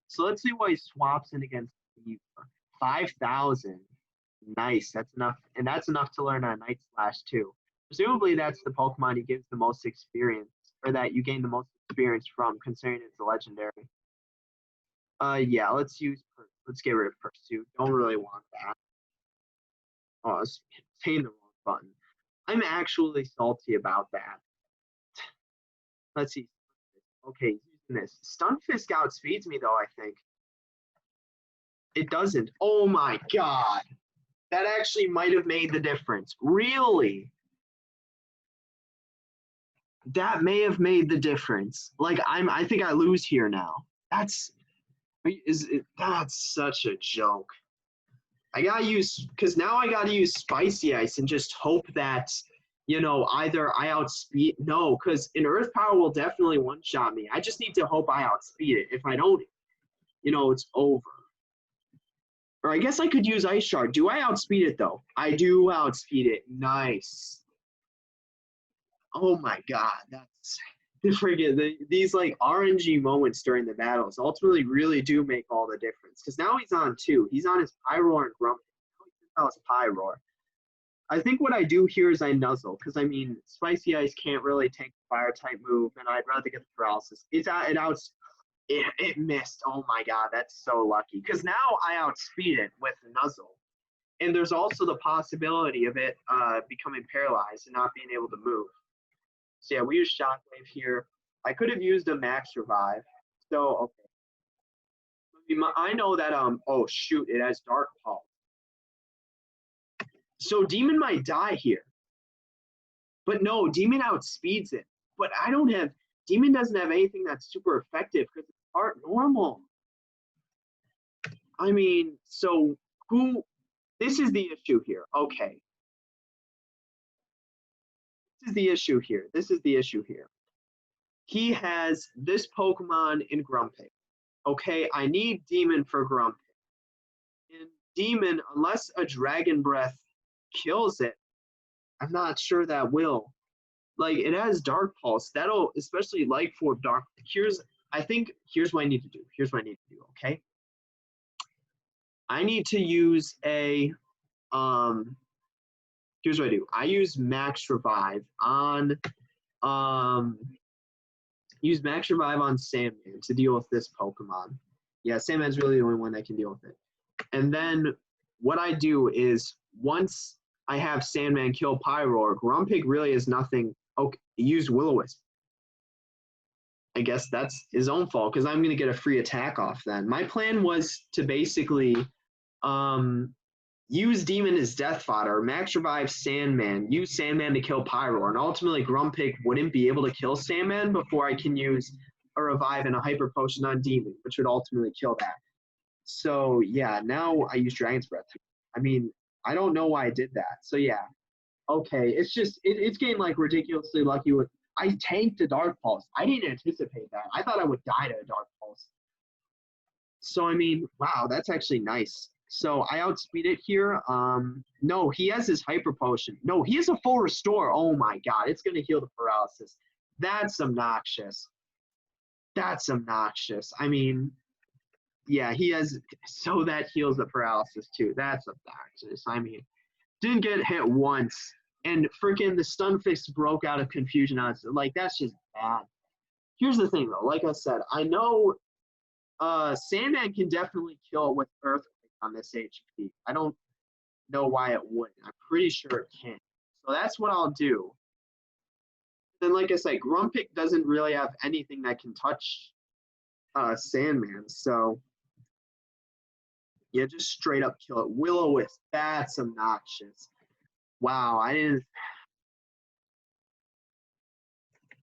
So let's see what he swaps in against Cleaver. 5,000. Nice. That's enough. And that's enough to learn on Night Slash, too. Presumably, that's the Pokemon he gives the most experience, or that you gain the most experience from, considering it's a legendary. Yeah, let's get rid of Pursuit. Don't really want that. Oh, I was hitting the wrong button. I'm actually salty about that. Let's see. Okay, using this. Stunfisk outspeeds me, though, I think. It doesn't. Oh my god. That actually might have made the difference. Really? That may have made the difference. Like, I think I lose here now. That's such a joke. I gotta use, because now I gotta use Spicy Ice and just hope that, either I outspeed, no, because an Earth Power will definitely one-shot me. I just need to hope I outspeed it. If I don't, it's over. Or I guess I could use Ice Shard. Do I outspeed it, though? I do outspeed it. Nice. Oh my god, that's these like RNG moments during the battles ultimately really do make all the difference. Because now he's on 2. He's on his Pyroar and Grumpy. Now he's Pyroar. I think what I do here is I nuzzle, because I mean Spicy Ice can't really take the fire type move, and I'd rather get the paralysis. It missed. Oh my god, that's so lucky. Because now I outspeed it with nuzzle. And there's also the possibility of it becoming paralyzed and not being able to move. So yeah, we use Shockwave here. I could have used a Max Revive. So, okay. I know that, oh shoot, it has Dark Pulse. So Demon might die here. But no, Demon outspeeds it. But Demon doesn't have anything that's super effective because it's part normal. I mean, so this is the issue here. Okay. This is the issue here. He has this Pokemon in Grumpig. Okay, I need Demon for Grumpig. And Demon, unless a Dragon Breath kills it, I'm not sure that will. Like, it has Dark Pulse. That'll, especially like for Dark. Here's what I need to do. Okay. I need to use a, here's what I do. I use Max Revive on, Sandman to deal with this Pokemon. Yeah, Sandman's really the only one that can deal with it. And then what I do is once I have Sandman kill Pyroar, Grumpig really is nothing. Okay, he used Will-O-Wisp. I guess that's his own fault because I'm going to get a free attack off then. My plan was to basically use Demon as death fodder, max revive Sandman, use Sandman to kill Pyroar, and ultimately Grumpig wouldn't be able to kill Sandman before I can use a revive and a hyper potion on Demon, which would ultimately kill that. So yeah, now I use Dragon's Breath. I mean, I don't know why I did that. So yeah, okay, it's just it's getting like ridiculously lucky with. I tanked a Dark Pulse. I didn't anticipate that. I thought I would die to a Dark Pulse. So I mean, wow, that's actually nice. So I outspeed it here. No, he has his hyper potion. No, he has a full restore. Oh my god, it's gonna heal the paralysis. That's obnoxious. That's obnoxious. I mean, yeah, he has so that heals the paralysis too. That's obnoxious. I mean, didn't get hit once, and freaking the stun fist broke out of confusion on it. Like that's just bad. Here's the thing though, like I said, I know Sandman can definitely kill with Earthquake on this HP. I don't know why it wouldn't. I'm pretty sure it can. So that's what I'll do. Then, like I said, Grumpig doesn't really have anything that can touch Sandman. So, yeah, just straight up kill it. Will-O-Wisp, that's obnoxious. Wow, I didn't.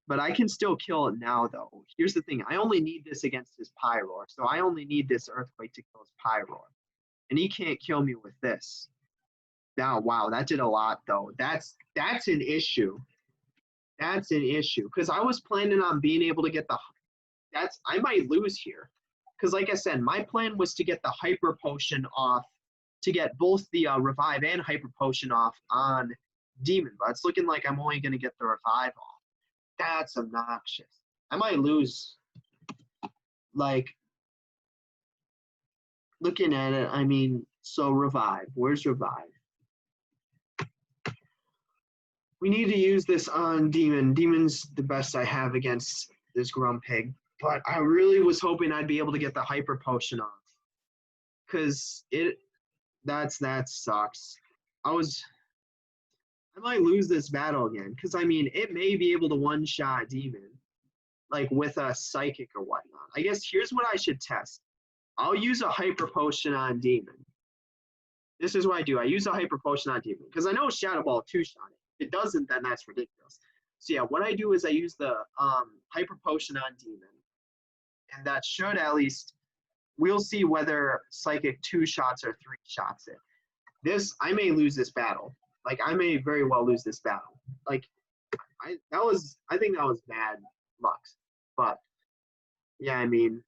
But I can still kill it now, though. Here's the thing. I only need this against his Pyroar. So I only need this Earthquake to kill his Pyroar. And he can't kill me with this. Now, wow, that did a lot, though. That's an issue. That's an issue. Because I was planning on being able to get the... I might lose here. Because like I said, my plan was to get the Hyper Potion off, to get both the Revive and Hyper Potion off on Demon. But it's looking like I'm only going to get the Revive off. That's obnoxious. I might lose. Like, looking at it, I mean, so Revive. Where's Revive? We need to use this on Demon. Demon's the best I have against this Grumpig. But I really was hoping I'd be able to get the Hyper Potion off. Because that sucks. I might lose this battle again. Because, I mean, it may be able to one-shot Demon. Like, with a Psychic or whatnot. I guess here's what I should test. I'll use a Hyper Potion on Demon. This is what I do. I use a Hyper Potion on Demon. Because I know Shadow Ball two-shot it. If it doesn't, then that's ridiculous. So yeah, what I do is I use the Hyper Potion on Demon. And that should at least, we'll see whether Psychic two-shots or three-shots it. I may lose this battle. Like, I may very well lose this battle. Like, I think that was bad luck. But, yeah, I mean,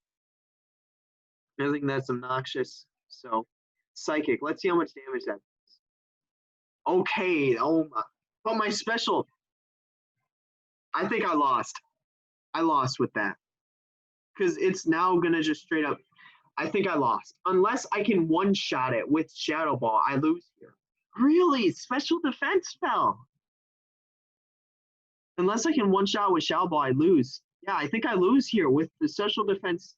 I think that's obnoxious. So, Psychic, let's see how much damage that does. Okay, oh my. But my special, I think I lost. I lost with that. Because it's now going to just straight up, I think I lost. Unless I can one-shot it with Shadow Ball, I lose here. Really? Special defense spell. Unless I can one-shot with Shadow Ball, I lose. Yeah, I think I lose here with the special defense.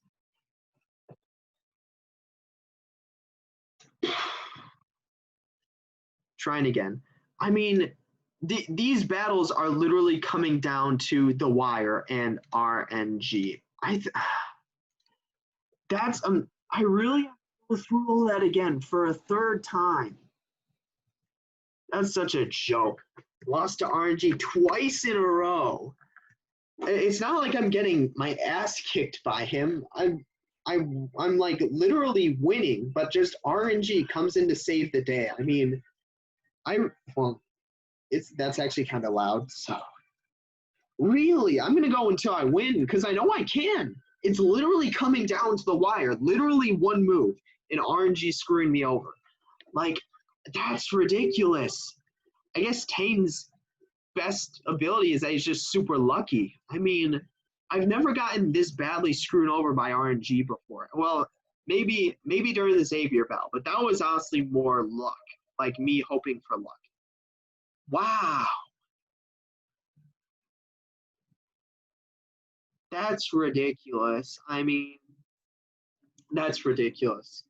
Trying again. I mean, these battles are literally coming down to the wire and RNG. I really have to go through all that again for a third time. That's such a joke. Lost to RNG twice in a row. It's not like I'm getting my ass kicked by him. I'm like literally winning, but just RNG comes in to save the day. I mean, that's actually kind of loud. So really, I'm gonna go until I win because I know I can. It's literally coming down to the wire. Literally one move and RNG screwing me over. Like, that's ridiculous. I guess Tane's best ability is that he's just super lucky. I mean, I've never gotten this badly screwed over by RNG before. Well, maybe during the Xavier battle, but that was honestly more luck, like me hoping for luck. Wow. That's ridiculous. I mean, That's ridiculous.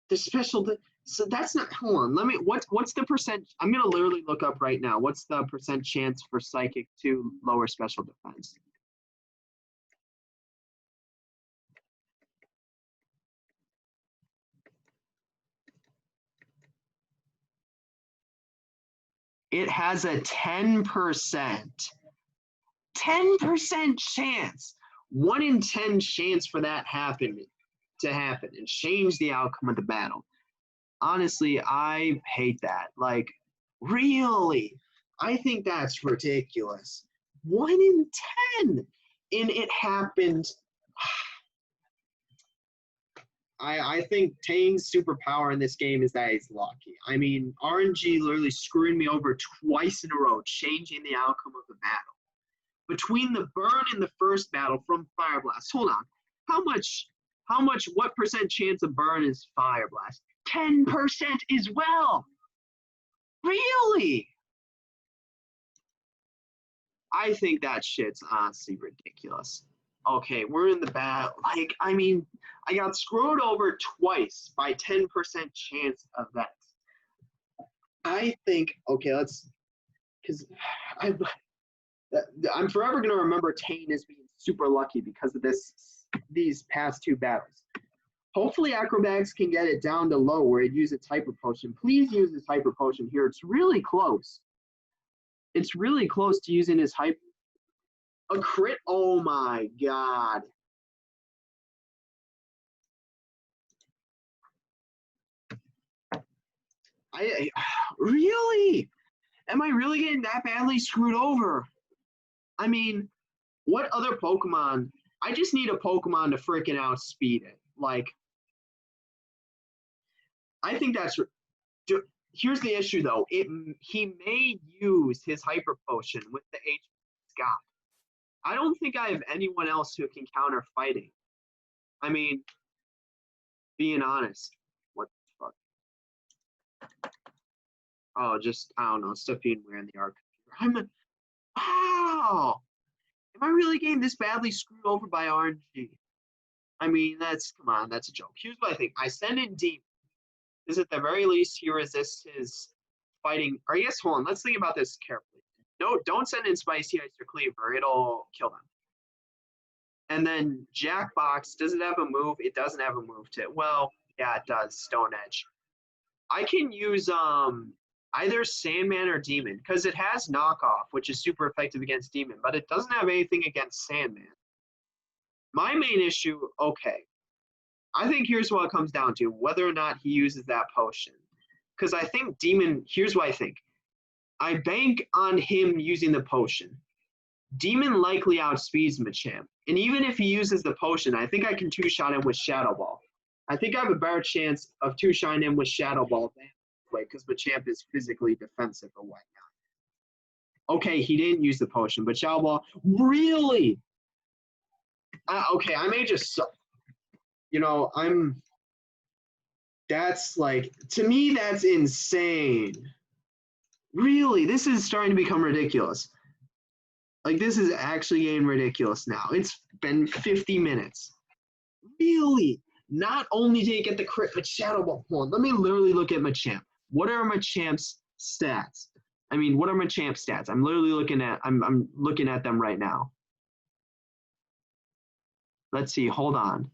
The special, so that's not, hold on, let me, what's the percent, I'm gonna literally look up right now, what's the percent chance for Psychic to lower special defense? It has a 10%. 10% chance. 1 in 10 chance for that to happen and change the outcome of the battle. Honestly, I hate that. Like, really? I think that's ridiculous. 1 in 10. And it happened. I think Tang's superpower in this game is that he's lucky. I mean, RNG literally screwing me over twice in a row, changing the outcome of the battle. Between the burn in the first battle from Fire Blast, hold on. What percent chance of burn is Fire Blast? 10% as well. Really? I think that shit's honestly ridiculous. Okay, we're in the battle. Like, I mean, I got screwed over twice by 10% chance of that. I think, okay, because I'm forever going to remember Tane as being super lucky because of these past two battles. Hopefully Acrobatics can get it down to low where it uses Hyper Potion. Please use this Hyper Potion here. It's really close. It's really close to using his Hyper. A crit? Oh my god. Really? Am I really getting that badly screwed over? I mean, what other Pokemon? I just need a Pokemon to freaking outspeed it. Like, I think that's. Here's the issue, though. He may use his Hyper Potion with the HP Scott. I don't think I have anyone else who can counter fighting. I mean, being honest. What the fuck? Oh, just, I don't know, stuff being weird in the art computer. Wow! Am I really getting this badly screwed over by RNG? I mean, come on, that's a joke. Here's what I think. I send in Demon. Is at the very least he resists his fighting. Or I guess, hold on, let's think about this carefully. No, don't send in Spicy Ice or Cleaver. It'll kill them. And then Jackbox, does it have a move? It doesn't have a move to it. Well, yeah, it does. Stone Edge. I can use either Sandman or Demon because it has knockoff, which is super effective against Demon, but it doesn't have anything against Sandman. My main issue, okay, I think here's what it comes down to, whether or not he uses that potion. Because I think Demon, here's what I think. I bank on him using the potion. Demon likely outspeeds Machamp. And even if he uses the potion, I think I can two-shot him with Shadow Ball. I think I have a better chance of two-shotting him with Shadow Ball than because Machamp is physically defensive or whatnot. Okay, he didn't use the potion, but Shadow Ball, really? Okay, I may just, you know, that's like, to me, that's insane. Really, this is starting to become ridiculous. Like, this is actually getting ridiculous now. It's been 50 minutes. Really? Not only did he get the crit, but Shadow Ball. Hold on, let me literally look at Machamp. What are Machamp's stats? I mean, what are Machamp's stats? I'm literally looking at, I'm looking at them right now. Let's see, hold on.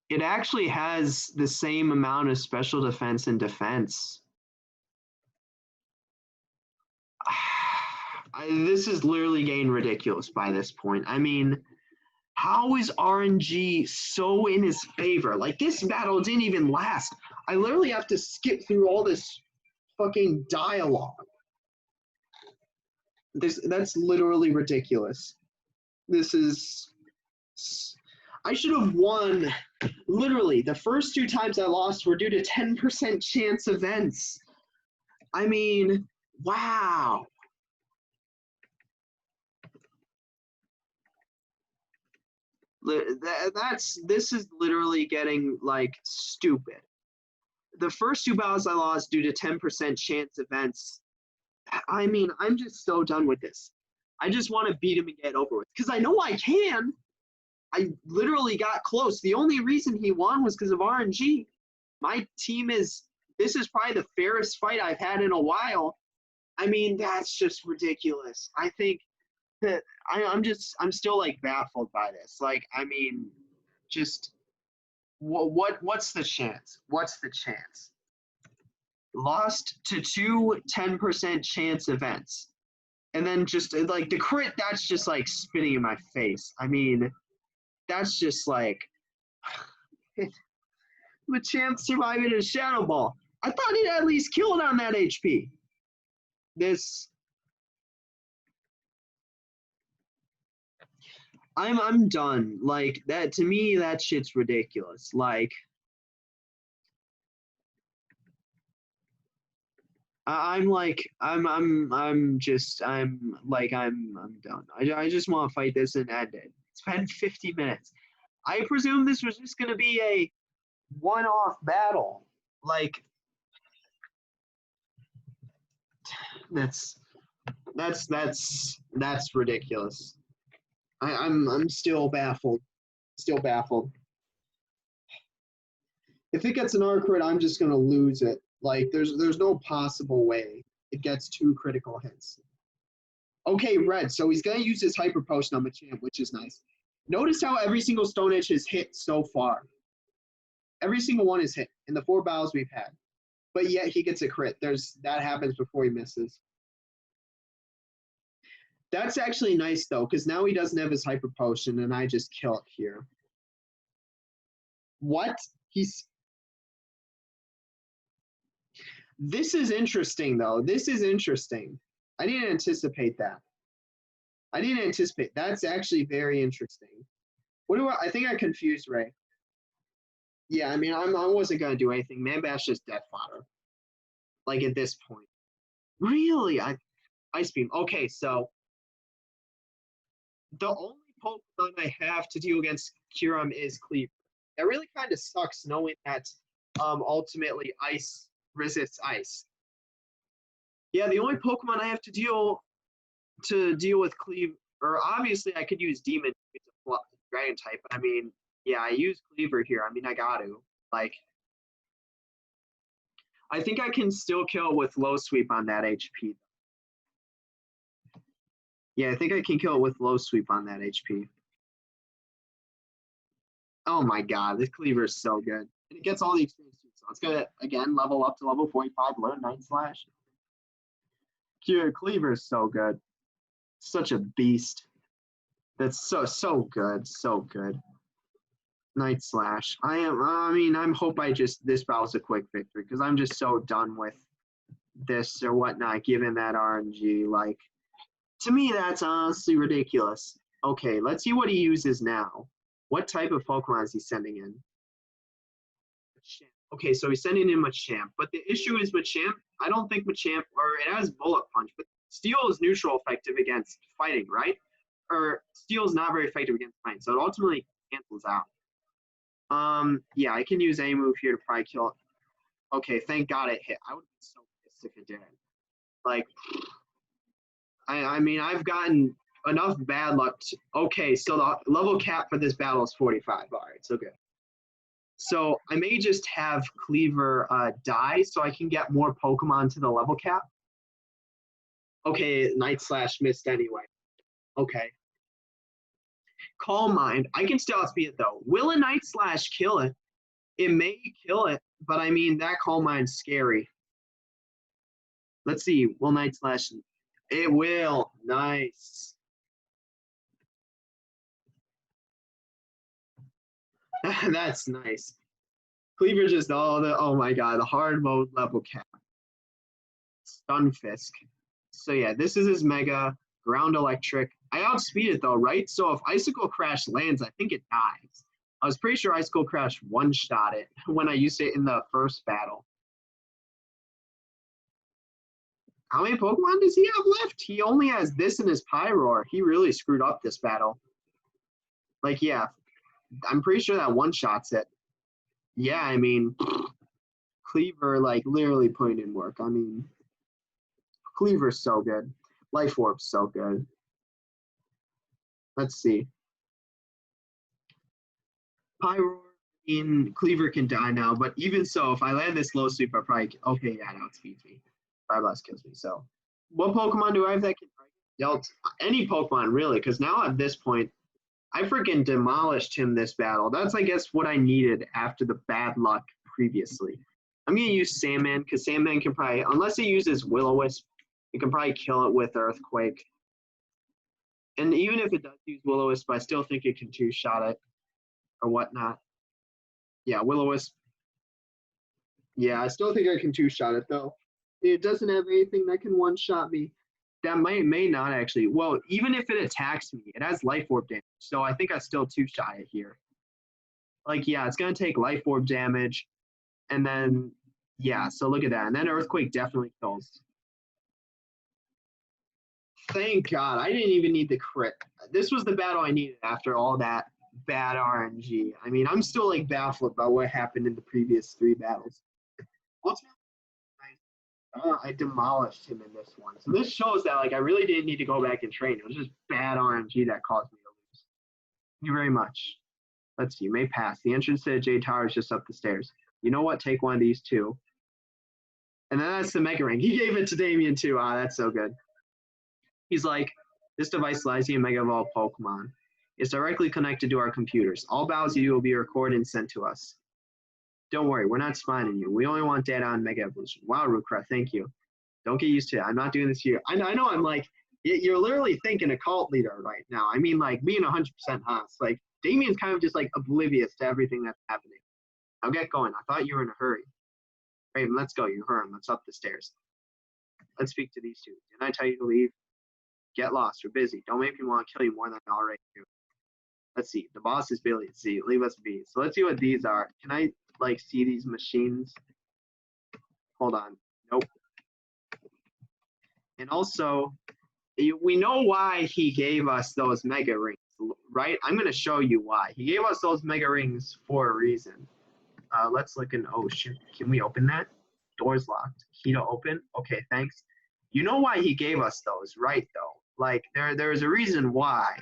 It actually has the same amount of special defense and defense. This is literally getting ridiculous by this point. I mean, how is RNG so in his favor? Like, this battle didn't even last. I literally have to skip through all this fucking dialogue. That's literally ridiculous. This is... I should have won. Literally, the first 2 times I lost were due to 10% chance events. I mean, wow. This is literally getting like stupid. The first 2 battles I lost due to 10% chance events. I mean, I'm just so done with this. I just want to beat him and get over with because I know I can. I literally got close. The only reason he won was because of RNG. My team this is probably the fairest fight I've had in a while. I mean, that's just ridiculous. I think that I'm still like baffled by this. Like, I mean, just what's the chance? What's the chance? Lost to two 10% chance events. And then just like the crit, that's just like spitting in my face. I mean, that's just like Machamp surviving a Shadow Ball. I thought he'd at least kill it on that HP. I'm done. Like that to me, that shit's ridiculous. Like I'm done. I just want to fight this and end it. It's been 50 minutes. I presume this was just gonna be a one-off battle. Like that's ridiculous. I'm still baffled. Still baffled. If it gets an R crit, I'm just gonna lose it. Like there's no possible way it gets two critical hits. Okay, red. So he's gonna use his hyper potion on Machamp, which is nice. Notice how every single Stone Edge has hit so far. Every single one is hit in the 4 battles we've had. But yet he gets a crit. That happens before he misses. That's actually nice though, because now he doesn't have his hyper potion and I just kill it here. What? This is interesting though. This is interesting. I didn't anticipate that. I didn't anticipate. That's actually very interesting. I think I confused Ray. Yeah, I mean, I wasn't gonna do anything. Man-Bash just death fodder. Like at this point. Really? Ice Beam. Okay, so the only Pokemon I have to deal against Kyurem is Cleaver. That really kind of sucks knowing that ultimately Ice resists Ice. Yeah, the only Pokemon I have to deal with Cleaver, or obviously I could use Demon, it's a Dragon type, but I mean, yeah, I use Cleaver here. I mean, I got to. Like, I think I can still kill with low sweep on that HP. Yeah, I think I can kill it with low sweep on that HP. Oh my god, this Cleaver is so good. And it gets all the experience too. So it's gonna again level up to level 45, learn Night Slash. Cleaver is so good. Such a beast. That's so good. So good. Night Slash. I'm hope this battle's a quick victory because I'm just so done with this or whatnot, given that RNG. Like, to me, that's honestly ridiculous. Okay, let's see what he uses now. What type of Pokemon is he sending in? Okay, so he's sending in Machamp. But the issue is Machamp, I don't think Machamp, or it has Bullet Punch, but Steel is neutral effective against fighting, right? Or Steel is not very effective against fighting, so it ultimately cancels out. Yeah, I can use a move here to probably kill it. Okay, thank God it hit. I would be so pissed if it didn't. Like, I mean, I've gotten enough bad luck. Okay, so the level cap for this battle is 45. All right, so good. So I may just have Cleaver die so I can get more Pokemon to the level cap. Okay, Night Slash missed anyway. Okay. Calm Mind. I can still outspeed it though. Will a Night Slash kill it? It may kill it, but I mean, that Calm Mind's scary. Let's see. Will Night Slash? It will. Nice. That's nice. Cleaver just oh my god, the hard mode level cap. Stunfisk. So yeah, this is his Mega Ground Electric. I outspeed it though, right? So if Icicle Crash lands, I think it dies. I was pretty sure Icicle Crash one-shot it when I used it in the first battle. How many Pokemon does he have left? He only has this in his Pyroar. He really screwed up this battle. Like, yeah, I'm pretty sure that one-shots it. Yeah, I mean, Cleaver, like, literally putting in work. I mean, Cleaver's so good. Life Orb's so good. Let's see. Pyro in Cleaver can die now, but even so, if I land this low sweep, I probably okay, yeah, now it speeds me. 5 less kills me. So, what Pokemon do I have that can dealt any Pokemon really? Because now at this point, I freaking demolished him this battle. That's I guess what I needed after the bad luck previously. I'm gonna use Sandman because Sandman can probably, unless he uses Will-O-Wisp, it can probably kill it with Earthquake. And even if it does use Will-O-Wisp, I still think it can two-shot it or whatnot. Yeah, Will-O-Wisp. Yeah, I still think I can two-shot it though. It doesn't have anything that can one-shot me. That may not actually. Well, even if it attacks me, it has Life Orb damage. So I think I still two-shot it here. Like, yeah, it's going to take Life Orb damage. And then, yeah, so look at that. And then Earthquake definitely kills. Thank God. I didn't even need the crit. This was the battle I needed after all that bad RNG. I mean, I'm still, like, baffled by what happened in the previous 3 battles. Ultimately, I demolished him in this one. So this shows that, like, I really didn't need to go back and train. It was just bad RNG that caused me to lose. Thank you very much. Let's see. You may pass. The entrance to the Jade Tower is just up the stairs. You know what? Take one of these 2. And then that's the Mega Ring. He gave it to Damien, too. Ah, that's so good. He's like, this device allows you to Mega Evolve Pokemon. It's directly connected to our computers. All battles you do will be recorded and sent to us. Don't worry, we're not spying on you. We only want data on Mega Evolution. Wow, Rukra, thank you. Don't get used to it. I'm not doing this here. I know I'm like, you're literally thinking a cult leader right now. I mean, like, being 100% honest. Like, Damien's kind of just, like, oblivious to everything that's happening. Now get going. I thought you were in a hurry. Raven, let's go. You heard him. Let's up the stairs. Let's speak to these 2. Didn't I tell you to leave? Get lost. We're busy. Don't make me want to kill you more than I already do. Let's see. The boss is Billy. Let's see. Leave us be. So let's see what these are. Can I, like, see these machines? Hold on. Nope. And also, we know why he gave us those Mega Rings, right? I'm going to show you why. He gave us those Mega Rings for a reason. Let's look in. Oh, shoot. Can we open that? Door's locked. Key to open? Okay, thanks. You know why he gave us those, right, though? Like, there's a reason why.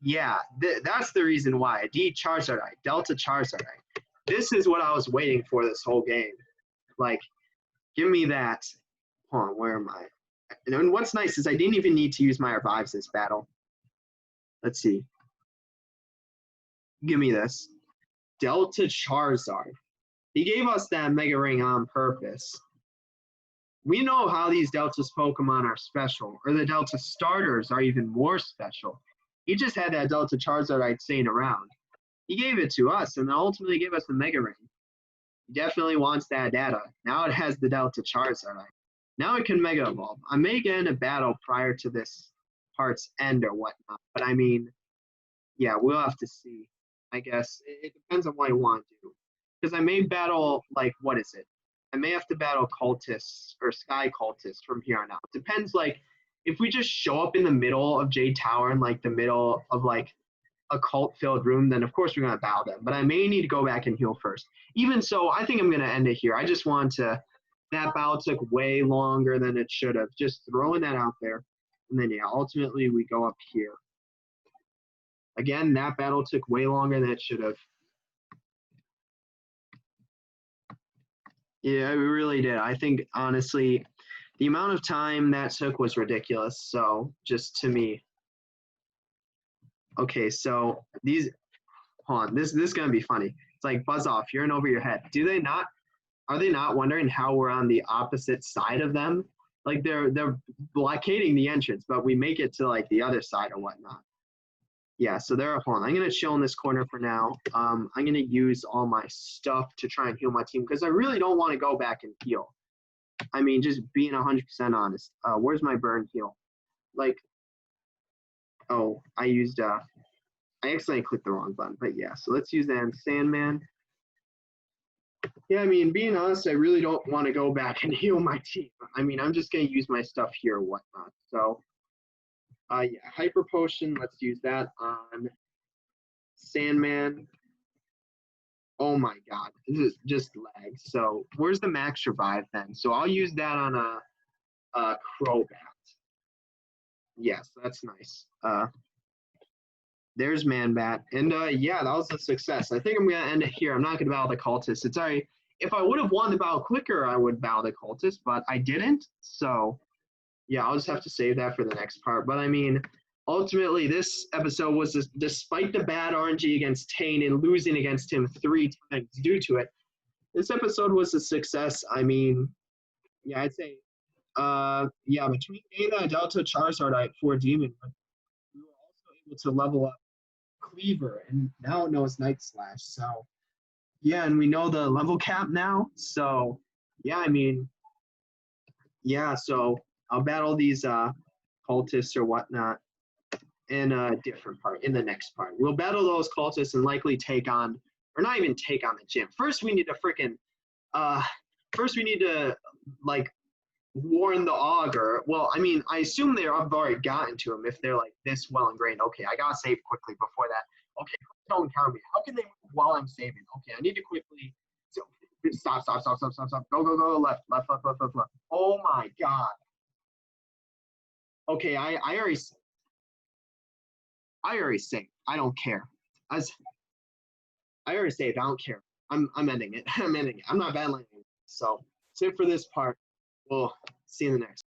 Yeah, that's the reason why. D Charizardite, Delta Charizardite. This is what I was waiting for this whole game. Like, give me that. Hold on, where am I? And what's nice is I didn't even need to use my revives this battle. Let's see. Give me this. Delta Charizard. He gave us that Mega Ring on purpose. We know how these Delta's Pokemon are special, or the Delta starters are even more special. He just had that Delta Charizard staying around. He gave it to us, and then ultimately gave us the Mega Ring. He definitely wants that data. Now it has the Delta Charizard. Now it can Mega Evolve. I may get in a battle prior to this part's end or whatnot, but I mean, yeah, we'll have to see. I guess it depends on what I want to do. Because I may battle, like, what is it? I may have to battle cultists or sky cultists from here on out. It depends, like, if we just show up in the middle of Jade Tower in, like, the middle of, like, a cult-filled room, then of course we're going to battle them. But I may need to go back and heal first. Even so, I think I'm going to end it here. I just want to, that battle took way longer than it should have. Just throwing that out there. And then, yeah, ultimately we go up here. Again, that battle took way longer than it should have. Yeah, it really did. I think, honestly, the amount of time that took was ridiculous. So, just to me. Okay, so these, hold on, this is going to be funny. It's like, buzz off, you're in over your head. Are they not wondering how we're on the opposite side of them? Like, they're blockading the entrance, but we make it to, like, the other side or whatnot. Yeah, so hold on. I'm going to chill in this corner for now. I'm going to use all my stuff to try and heal my team because I really don't want to go back and heal. I mean, just being 100% honest. Where's my burn heal? Like, oh, I accidentally clicked the wrong button. But yeah, so let's use that in Sandman. Yeah, I mean, being honest, I really don't want to go back and heal my team. I mean, I'm just going to use my stuff here or whatnot. So, yeah, Hyper Potion, let's use that on Sandman. Oh my god, this is just lag. So where's the max revive then? So I'll use that on a Crobat. Yes, that's nice. There's Man Bat. And yeah, that was a success. I think I'm gonna end it here. I'm not gonna battle the cultist. It's alright. If I would have won the battle quicker, I would battle the cultist, but I didn't. So yeah, I'll just have to save that for the next part. But I mean, ultimately, this episode was just, despite the bad RNG against Tane and losing against him 3 times due to it, this episode was a success. I mean, yeah, I'd say, yeah, between Ada, Delta, Charizard, I had 4 Demon, but we were also able to level up Cleaver, and now it knows Night Slash. So, yeah, and we know the level cap now. So, yeah, I mean, yeah, so I'll battle these cultists or whatnot in a different part, in the next part. We'll battle those cultists and likely take on, or not even take on the gym. First, we need to uh, first we need to, like, warn the augur. Well, I mean, I assume they've already gotten to him if they're, like, this well ingrained. Okay, I gotta save quickly before that. Okay, don't encounter me. How can they move while I'm saving? Okay, I need to quickly, so, stop, go, left, left. Oh my god. Okay, I already saved. I don't care. As I already saved. I don't care. I'm ending it. I'm ending it. I'm not battling anymore. So that's it for this part. We'll see you in the next.